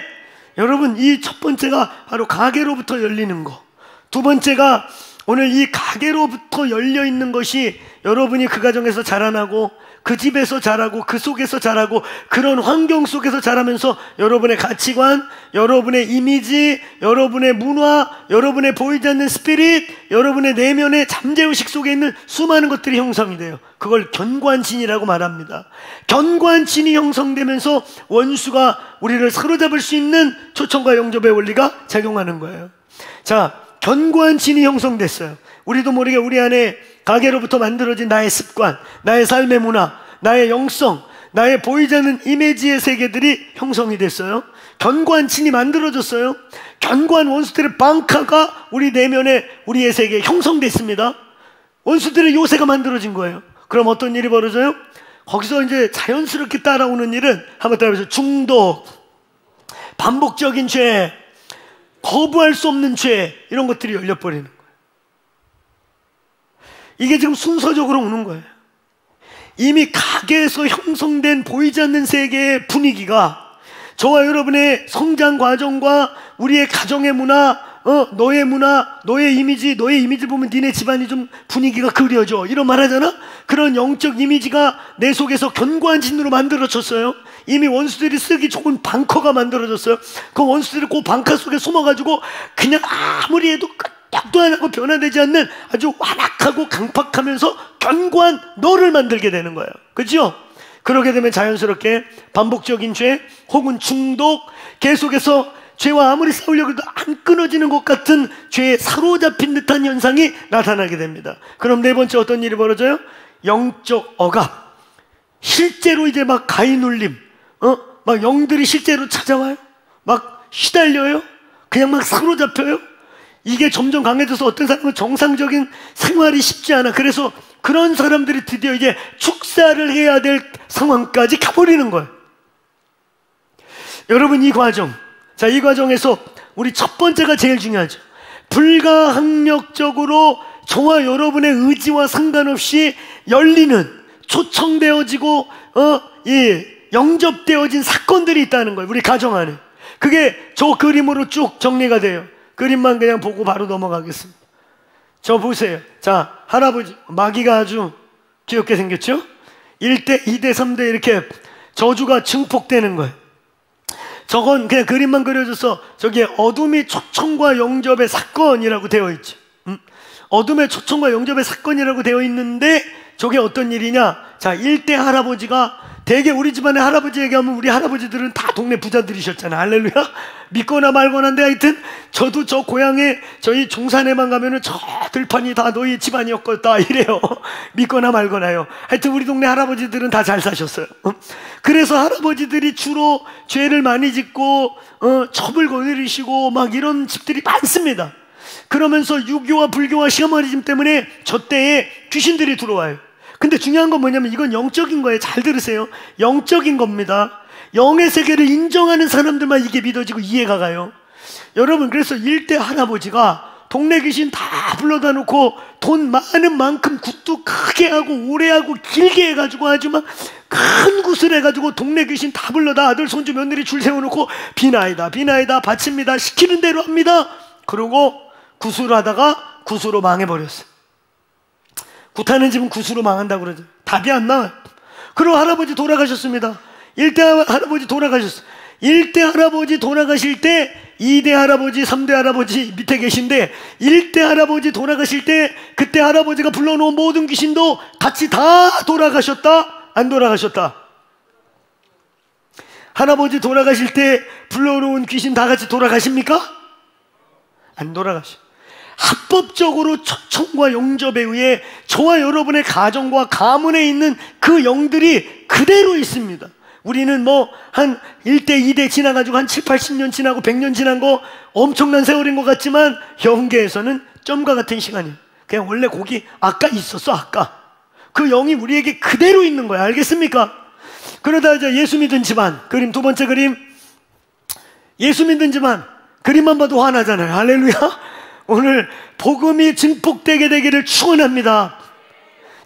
여러분, 이 첫 번째가 바로 가계로부터 열리는 거. 두 번째가 오늘 이 가계로부터 열려있는 것이 여러분이 그 가정에서 자라나고 그 집에서 자라고 그 속에서 자라고 그런 환경 속에서 자라면서 여러분의 가치관, 여러분의 이미지, 여러분의 문화, 여러분의 보이지 않는 스피릿, 여러분의 내면의 잠재의식 속에 있는 수많은 것들이 형성이 돼요. 그걸 견고한진이라고 말합니다. 견고한진이 형성되면서 원수가 우리를 사로잡을 수 있는 초청과 영접의 원리가 작용하는 거예요. 자, 견고한 진이 형성됐어요. 우리도 모르게 우리 안에 가계로부터 만들어진 나의 습관, 나의 삶의 문화, 나의 영성, 나의 보이지 않는 이미지의 세계들이 형성이 됐어요. 견고한 진이 만들어졌어요. 견고한 원수들의 방카가 우리 내면에 우리의 세계에 형성됐습니다. 원수들의 요새가 만들어진 거예요. 그럼 어떤 일이 벌어져요? 거기서 이제 자연스럽게 따라오는 일은 한번 따라해보세요. 중독, 반복적인 죄, 거부할 수 없는 죄, 이런 것들이 열려버리는 거예요. 이게 지금 순서적으로 오는 거예요. 이미 가게에서 형성된 보이지 않는 세계의 분위기가 저와 여러분의 성장 과정과 우리의 가정의 문화, 너의 문화, 너의 이미지 보면 니네 집안이 좀 분위기가 그려져, 이런 말 하잖아? 그런 영적 이미지가 내 속에서 견고한 진으로 만들어졌어요. 이미 원수들이 쓰기 좋은 방커가 만들어졌어요. 그 원수들이 그 방커 속에 숨어가지고 그냥 아무리 해도 끄떡도 안 하고 변화되지 않는 아주 완악하고 강팍하면서 견고한 너를 만들게 되는 거예요. 그렇죠? 그러게 되면 자연스럽게 반복적인 죄 혹은 중독, 계속해서 죄와 아무리 싸우려고 해도 안 끊어지는 것 같은 죄에 사로잡힌 듯한 현상이 나타나게 됩니다. 그럼 네 번째 어떤 일이 벌어져요? 영적 억압. 실제로 이제 막 가위눌림, 막 영들이 실제로 찾아와요. 막 시달려요. 그냥 막 사로잡혀요. 이게 점점 강해져서 어떤 사람은 정상적인 생활이 쉽지 않아. 그래서 그런 사람들이 드디어 이제 축사를 해야 될 상황까지 가버리는 거예요. 여러분, 이 과정, 자, 이 과정에서 우리 첫 번째가 제일 중요하죠. 불가항력적으로 저와 여러분의 의지와 상관없이 열리는, 초청되어지고 영접되어진 사건들이 있다는 거예요. 우리 가정 안에. 그게 저 그림으로 쭉 정리가 돼요. 그림만 그냥 보고 바로 넘어가겠습니다. 저 보세요. 자, 할아버지 마귀가 아주 귀엽게 생겼죠? 1대, 2대, 3대 이렇게 저주가 증폭되는 거예요. 저건 그냥 그림만 그려줘서 저기에 어둠이 초청과 영접의 사건이라고 되어 있죠. 어둠의 초청과 영접의 사건이라고 되어 있는데 저게 어떤 일이냐? 자, 1대 할아버지가, 대개 우리 집안의 할아버지 얘기하면 우리 할아버지들은 다 동네 부자들이셨잖아요. 할렐루야. 믿거나 말거나인데 하여튼 저도 저 고향에 저희 종산에만 가면은 저 들판이 다 너희 집안이었겠다 이래요. 믿거나 말거나요. 하여튼 우리 동네 할아버지들은 다 잘 사셨어요. 그래서 할아버지들이 주로 죄를 많이 짓고 첩을 거느리시고 막 이런 집들이 많습니다. 그러면서 유교와 불교와 시어머니즘 때문에 저 때에 귀신들이 들어와요. 근데 중요한 건 뭐냐면 이건 영적인 거예요. 잘 들으세요. 영적인 겁니다. 영의 세계를 인정하는 사람들만 이게 믿어지고 이해가 가요. 여러분, 그래서 1대 할아버지가 동네 귀신 다 불러다 놓고 돈 많은 만큼 굿도 크게 하고 오래 하고 길게 해가지고 아주 막 큰 굿을 해가지고 동네 귀신 다 불러다 아들 손주 며느리 줄 세워놓고 비나이다 바칩니다 시키는 대로 합니다. 그러고 굿을 하다가 굿으로 망해버렸어요. 굿하는 집은 굿으로 망한다고 그러죠. 답이 안 나와요. 그리고 할아버지 돌아가셨습니다. 1대 할아버지 돌아가셨어요. 1대 할아버지 돌아가실 때 2대 할아버지, 3대 할아버지 밑에 계신데 1대 할아버지 돌아가실 때 그때 할아버지가 불러놓은 모든 귀신도 같이 다 돌아가셨다? 안 돌아가셨다? 할아버지 돌아가실 때 불러놓은 귀신 다 같이 돌아가십니까? 안 돌아가셔. 합법적으로 초청과 영접에 의해 저와 여러분의 가정과 가문에 있는 그 영들이 그대로 있습니다. 우리는 뭐 한 1대 2대 지나가지고 한 7, 80년 지나고 100년 지난 거 엄청난 세월인 것 같지만 영계에서는 점과 같은 시간이에요. 그냥 원래 거기 아까 있었어. 아까 그 영이 우리에게 그대로 있는 거야. 알겠습니까? 그러다 이제 예수 믿은 집안 그림, 두 번째 그림, 예수 믿는 집안 그림만 봐도 화나잖아요. 할렐루야. 오늘 복음이 증폭되게 되기를 축원합니다.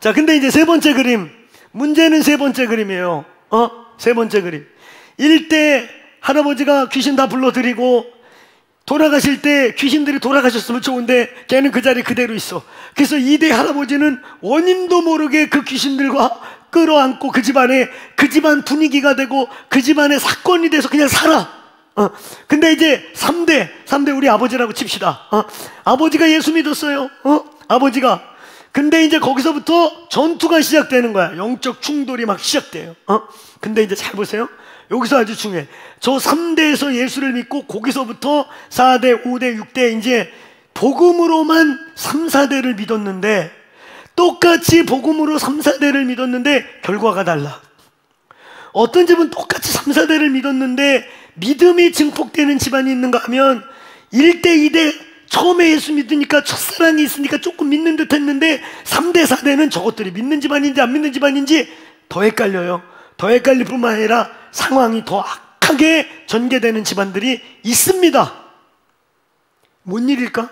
자, 근데 이제 세 번째 그림, 문제는 세 번째 그림이에요. 세 번째 그림. 1대 할아버지가 귀신 다 불러들이고 돌아가실 때 귀신들이 돌아가셨으면 좋은데 걔는 그 자리에 그대로 있어. 그래서 2대 할아버지는 원인도 모르게 그 귀신들과 끌어안고 그 집안에, 그 집안 분위기가 되고 그 집안의 사건이 돼서 그냥 살아. 근데 이제 3대 우리 아버지라고 칩시다. 아버지가 예수 믿었어요. 아버지가. 근데 이제 거기서부터 전투가 시작되는 거야. 영적 충돌이 막 시작돼요. 근데 이제 잘 보세요. 여기서 아주 중요해. 저 3대에서 예수를 믿고 거기서부터 4대, 5대, 6대 이제 복음으로만 3, 4대를 믿었는데 똑같이 복음으로 3, 4대를 믿었는데 결과가 달라. 어떤 집은 똑같이 3, 4대를 믿었는데 믿음이 증폭되는 집안이 있는가 하면 1대, 2대 처음에 예수 믿으니까 첫사랑이 있으니까 조금 믿는 듯 했는데 3대, 4대는 저것들이 믿는 집안인지 안 믿는 집안인지 더 헷갈려요. 더 헷갈릴 뿐만 아니라 상황이 더 악하게 전개되는 집안들이 있습니다. 뭔 일일까?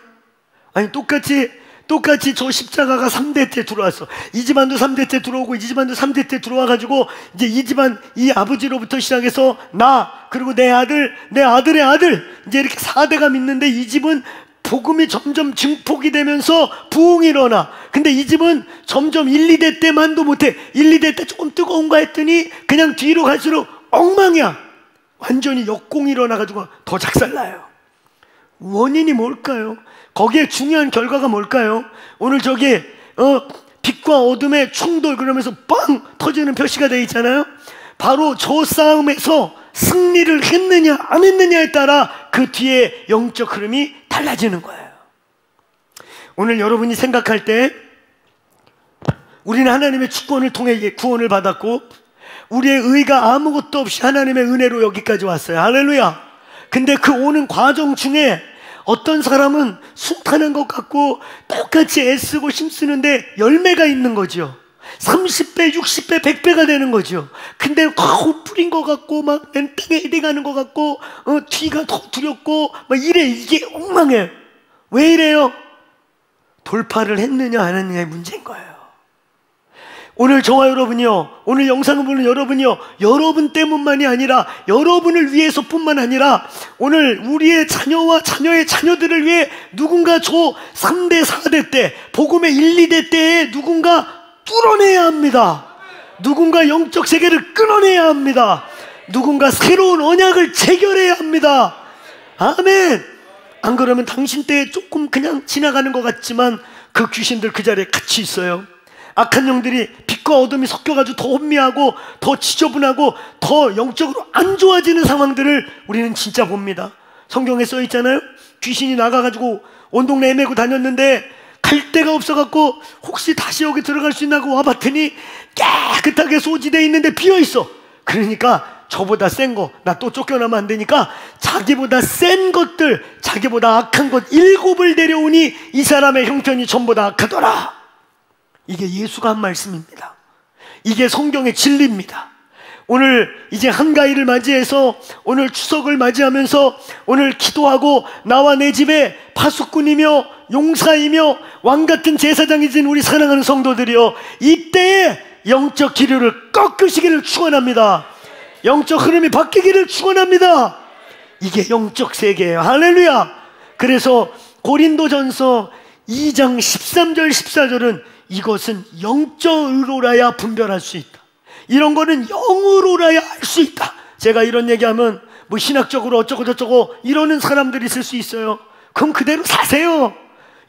아니 똑같이 저 십자가가 3대째 들어왔어. 이 집안도 3대째 들어오고 이 집안도 3대째 들어와가지고 이제 이 집안, 이 아버지로부터 시작해서 나 그리고 내 아들, 내 아들의 아들 이제 이렇게 4대가 믿는데 이 집은 복음이 점점 증폭이 되면서 부흥이 일어나. 근데 이 집은 점점 1, 2대 때만도 못해. 1, 2대 때 조금 뜨거운가 했더니 그냥 뒤로 갈수록 엉망이야. 완전히 역공이 일어나가지고 더 작살나요. 원인이 뭘까요? 거기에 중요한 결과가 뭘까요? 오늘 저기 빛과 어둠의 충돌 그러면서 빵 터지는 표시가 되어 있잖아요. 바로 저 싸움에서 승리를 했느냐 안 했느냐에 따라 그 뒤에 영적 흐름이 달라지는 거예요. 오늘 여러분이 생각할 때 우리는 하나님의 주권을 통해 구원을 받았고 우리의 의가 아무것도 없이 하나님의 은혜로 여기까지 왔어요. 할렐루야. 근데 그 오는 과정 중에 어떤 사람은 순탄한 것 같고 똑같이 애쓰고 힘쓰는데 열매가 있는 거죠. 30배, 60배, 100배가 되는 거죠. 근데 옷 뿌린 것 같고 막 맨땅에 이래가는 것 같고 뒤가 더 두렵고 막 이래. 이게 엉망해. 왜 이래요? 돌파를 했느냐 안 했느냐의 문제인 거예요. 오늘 저와 여러분이요, 오늘 영상을 보는 여러분이요, 여러분 때문만이 아니라 여러분을 위해서뿐만 아니라 오늘 우리의 자녀와 자녀의 자녀들을 위해 누군가 저 3대, 4대 때 복음의 1, 2대 때에 누군가 뚫어내야 합니다. 누군가 영적 세계를 끊어내야 합니다. 누군가 새로운 언약을 체결해야 합니다. 아멘. 안 그러면 당신 때에 조금 그냥 지나가는 것 같지만 그 귀신들 그 자리에 같이 있어요. 악한 영들이 빛과 어둠이 섞여가지고 더 혼미하고 더 지저분하고 더 영적으로 안 좋아지는 상황들을 우리는 진짜 봅니다. 성경에 써 있잖아요. 귀신이 나가가지고 온 동네 헤매고 다녔는데 갈 데가 없어갖고 혹시 다시 여기 들어갈 수 있나 하고 와봤더니 깨끗하게 소지되어 있는데 비어있어. 그러니까 저보다 센 거, 나 또 쫓겨나면 안 되니까 자기보다 센 것들, 자기보다 악한 것 7을 데려오니 이 사람의 형편이 전보다 악하더라. 이게 예수가 한 말씀입니다. 이게 성경의 진리입니다. 오늘 이제 한가위를 맞이해서 오늘 추석을 맞이하면서 오늘 기도하고 나와 내 집에 파수꾼이며 용사이며 왕같은 제사장이 진 우리 사랑하는 성도들이여, 이때에 영적 기류를 꺾으시기를 축원합니다. 영적 흐름이 바뀌기를 축원합니다. 이게 영적 세계예요. 할렐루야. 그래서 고린도전서 2장 13절 14절은 이것은 영적으로라야 분별할 수 있다. 이런 거는 영으로라야 알 수 있다. 제가 이런 얘기하면 뭐 신학적으로 어쩌고 저쩌고 이러는 사람들이 있을 수 있어요. 그럼 그대로 사세요.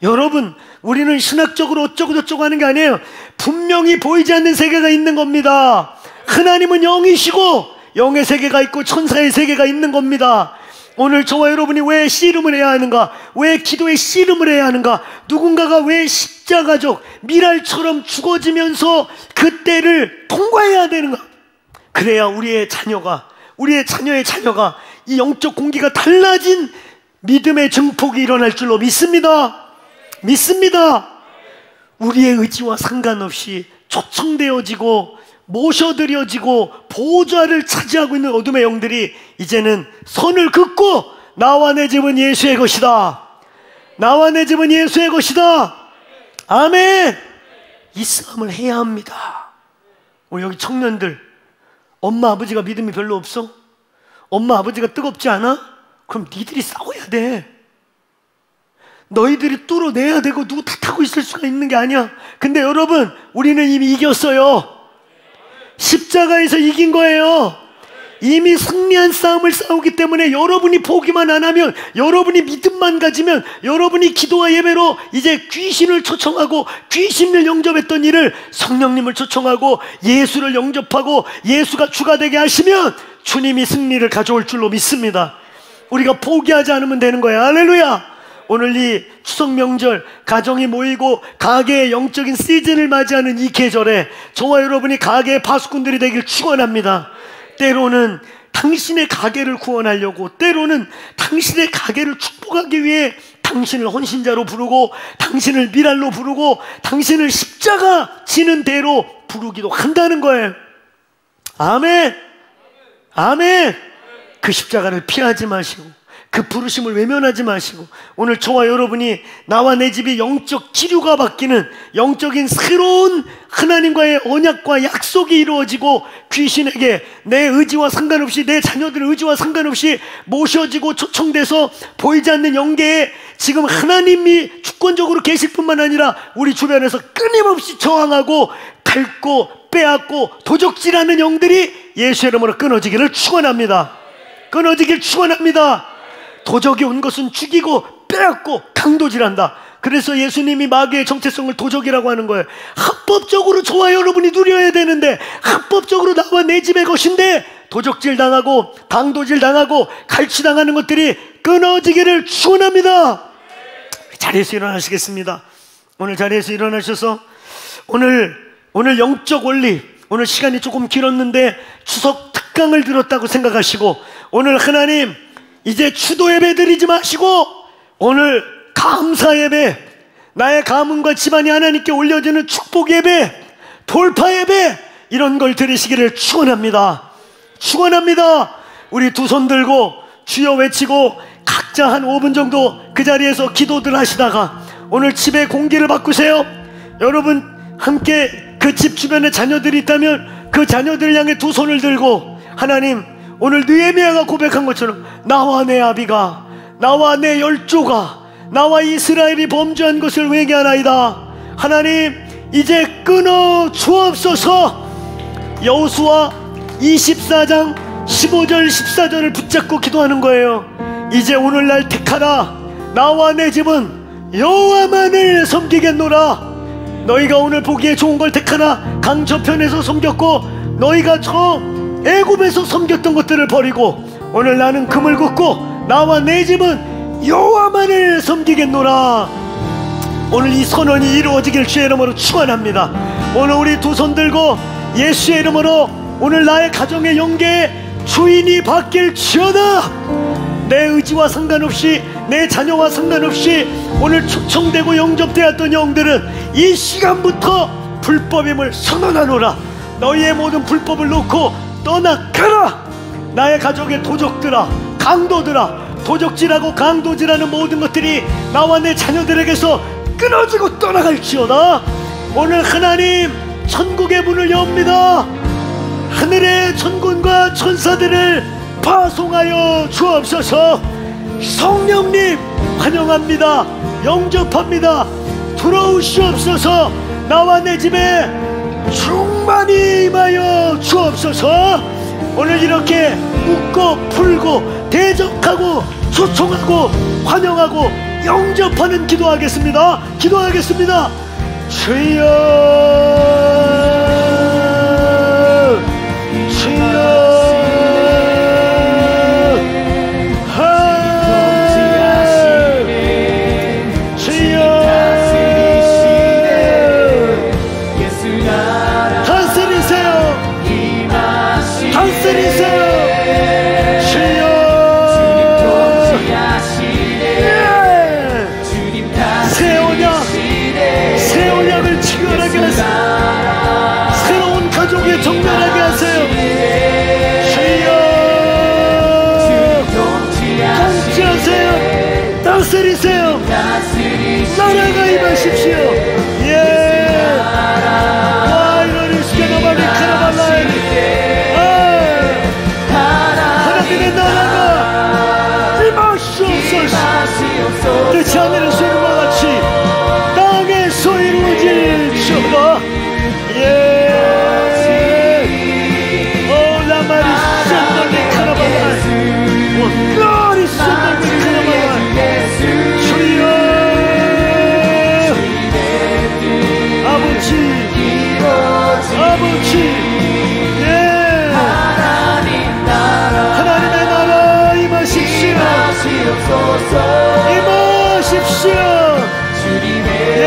여러분, 우리는 신학적으로 어쩌고 저쩌고 하는 게 아니에요. 분명히 보이지 않는 세계가 있는 겁니다. 하나님은 영이시고 영의 세계가 있고 천사의 세계가 있는 겁니다. 오늘 저와 여러분이 왜 씨름을 해야 하는가? 왜 기도에 씨름을 해야 하는가? 누군가가 왜 십자가적 미랄처럼 죽어지면서 그 때를 통과해야 되는가? 그래야 우리의 자녀의 자녀가 이 영적 공기가 달라진 믿음의 증폭이 일어날 줄로 믿습니다. 믿습니다. 우리의 의지와 상관없이 초청되어지고 모셔드려지고 보좌를 차지하고 있는 어둠의 영들이 이제는 선을 긋고 나와 내 집은 예수의 것이다. 나와 내 집은 예수의 것이다. 아멘. 이 싸움을 해야 합니다. 우리 여기 청년들, 엄마 아버지가 믿음이 별로 없어? 엄마 아버지가 뜨겁지 않아? 그럼 니들이 싸워야 돼. 너희들이 뚫어내야 되고 누구 탓하고 있을 수가 있는 게 아니야. 근데 여러분, 우리는 이미 이겼어요. 십자가에서 이긴 거예요. 이미 승리한 싸움을 싸우기 때문에 여러분이 포기만 안 하면, 여러분이 믿음만 가지면, 여러분이 기도와 예배로 이제 귀신을 초청하고 귀신을 영접했던 일을 성령님을 초청하고 예수를 영접하고 예수가 주가 되게 하시면 주님이 승리를 가져올 줄로 믿습니다. 우리가 포기하지 않으면 되는 거야. 할렐루야. 오늘 이 추석 명절 가정이 모이고 가게의 영적인 시즌을 맞이하는 이 계절에 저와 여러분이 가게의 파수꾼들이 되길 축원합니다. 때로는 당신의 가게를 구원하려고, 때로는 당신의 가게를 축복하기 위해 당신을 헌신자로 부르고 당신을 미랄로 부르고 당신을 십자가 지는 대로 부르기도 한다는 거예요. 아멘. 아멘. 그 십자가를 피하지 마시고 그 부르심을 외면하지 마시고 오늘 저와 여러분이 나와 내 집이 영적 기류가 바뀌는 영적인 새로운 하나님과의 언약과 약속이 이루어지고 귀신에게 내 의지와 상관없이 내 자녀들의 의지와 상관없이 모셔지고 초청돼서 보이지 않는 영계에 지금 하나님이 주권적으로 계실 뿐만 아니라 우리 주변에서 끊임없이 저항하고 닳고 빼앗고 도적질하는 영들이 예수의 이름으로 끊어지기를 축원합니다. 끊어지길 축원합니다. 도적이 온 것은 죽이고 빼앗고 강도질한다. 그래서 예수님이 마귀의 정체성을 도적이라고 하는 거예요. 합법적으로 저와 여러분이 누려야 되는데, 합법적으로 나와 내 집의 것인데 도적질 당하고 강도질 당하고 갈취당하는 것들이 끊어지기를 축원합니다. 자리에서 일어나시겠습니다. 오늘 자리에서 일어나셔서 오늘 영적 원리, 오늘 시간이 조금 길었는데 추석 특강을 들었다고 생각하시고 오늘 하나님 이제 추도 예배 드리지 마시고 오늘 감사 예배, 나의 가문과 집안이 하나님께 올려지는 축복 예배, 돌파 예배, 이런 걸 드리시기를 축원합니다. 축원합니다. 우리 두 손 들고 주여 외치고 각자 한 5분 정도 그 자리에서 기도들 하시다가 오늘 집에 공기를 바꾸세요. 여러분 함께 그 집 주변에 자녀들이 있다면 그 자녀들을 향해 두 손을 들고 하나님, 오늘 느헤미야가 고백한 것처럼 나와 내 아비가, 나와 내 열조가, 나와 이스라엘이 범죄한 것을 회개하나이다. 하나님 이제 끊어 주옵소서. 여호수아 24장 15절 14절을 붙잡고 기도하는 거예요. 이제 오늘날 택하라. 나와 내 집은 여호와만을 섬기겠노라. 너희가 오늘 보기에 좋은 걸 택하나 강 저편에서 섬겼고 너희가 저 애굽에서 섬겼던 것들을 버리고 오늘 나는 금을 긋고 나와 내 집은 여호와만을 섬기겠노라. 오늘 이 선언이 이루어지길 주의 이름으로 축원합니다. 오늘 우리 두 손 들고 예수의 이름으로 오늘 나의 가정의 영계에 주인이 바뀔지어다. 내 의지와 상관없이 내 자녀와 상관없이 오늘 초청되고 영접되었던 영들은 이 시간부터 불법임을 선언하노라. 너희의 모든 불법을 놓고 떠나가라. 나의 가족의 도적들아, 강도들아, 도적질하고 강도질하는 모든 것들이 나와 내 자녀들에게서 끊어지고 떠나갈지어다. 오늘 하나님 천국의 문을 엽니다. 하늘의 천군과 천사들을 파송하여 주옵소서. 성령님 환영합니다. 영접합니다. 들어오시옵소서. 나와 내 집에 충만히 임하여 주옵소서. 오늘 이렇게 웃고 풀고 대적하고 초청하고 환영하고 영접하는 기도하겠습니다. 기도하겠습니다. 주여, 주여, 나라가 임하십시오. 예. 와 이러니 스케노바리 카라발라이. 하나님의 나라가 임하시옵소서. 끝이 하늘에서 이루와 같이 땅에서 이루어질지어다. 예. 라마리 샌더리 카라발라이. 원가리 샌더리 카라발라이. 주여 아버지, 예. 하나님의 나라 임하십시오. 임하십시오. 예.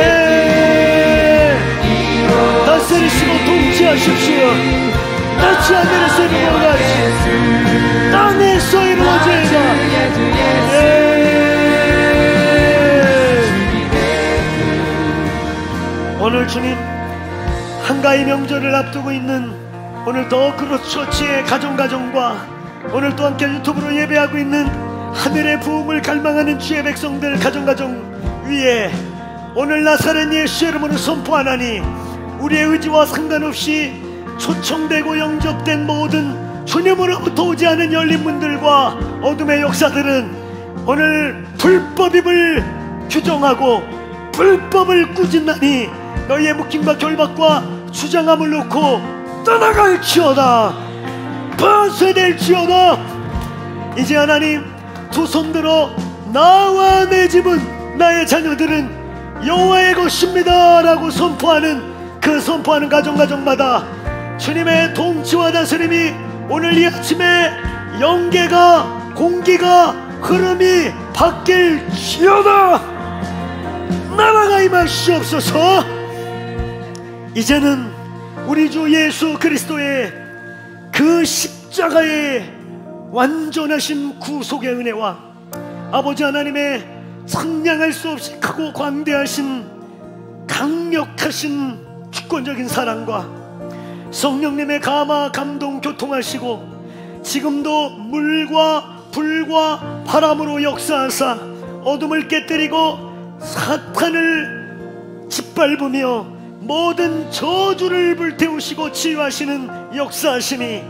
다스리시고 통치하십시오. 마치 하늘에서 이루어진 같이 땅에서 이루어지리라. 오늘 주님 한가위 명절을 앞두고 있는 오늘 더 크로스처치의 가정과 오늘 또 함께 유튜브로 예배하고 있는 하늘의 부흥을 갈망하는 주의 백성들 가정 위에 오늘 나사렛 예수 이름으로 선포하나니 우리의 의지와 상관없이 초청되고 영접된 모든 주님으로부터 오지 않은 열린 문들과 어둠의 역사들은 오늘 불법임을 규정하고 불법을 꾸짖나니 너희의 묶임과 결박과 주장함을 놓고 떠나갈지어다. 파쇄될지어다. 이제 하나님 두 손 들어 나와 내 집은 나의 자녀들은 여호와의 것입니다 라고 선포하는 그 선포하는 가정마다 주님의 통치와 다스림이 오늘 이 아침에 영계가 공기가 흐름이 바뀔지어다. 나라가 임하시옵소서. 이제는 우리 주 예수 그리스도의 그 십자가의 완전하신 구속의 은혜와 아버지 하나님의 상냥할 수 없이 크고 광대하신 강력하신 주권적인 사랑과 성령님의 감화 감동 교통하시고 지금도 물과 불과 바람으로 역사하사 어둠을 깨뜨리고 사탄을 짓밟으며 모든 저주를 불태우시고 치유하시는 역사하심이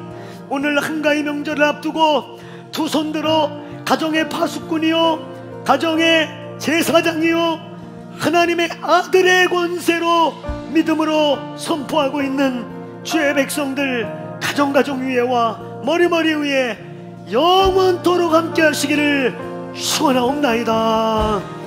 오늘 한가위 명절을 앞두고 두 손 들어 가정의 파수꾼이요 가정의 제사장이요 하나님의 아들의 권세로 믿음으로 선포하고 있는 주의 백성들 가정 위에와 머리 위에 영원토록 함께 하시기를 축원하옵나이다.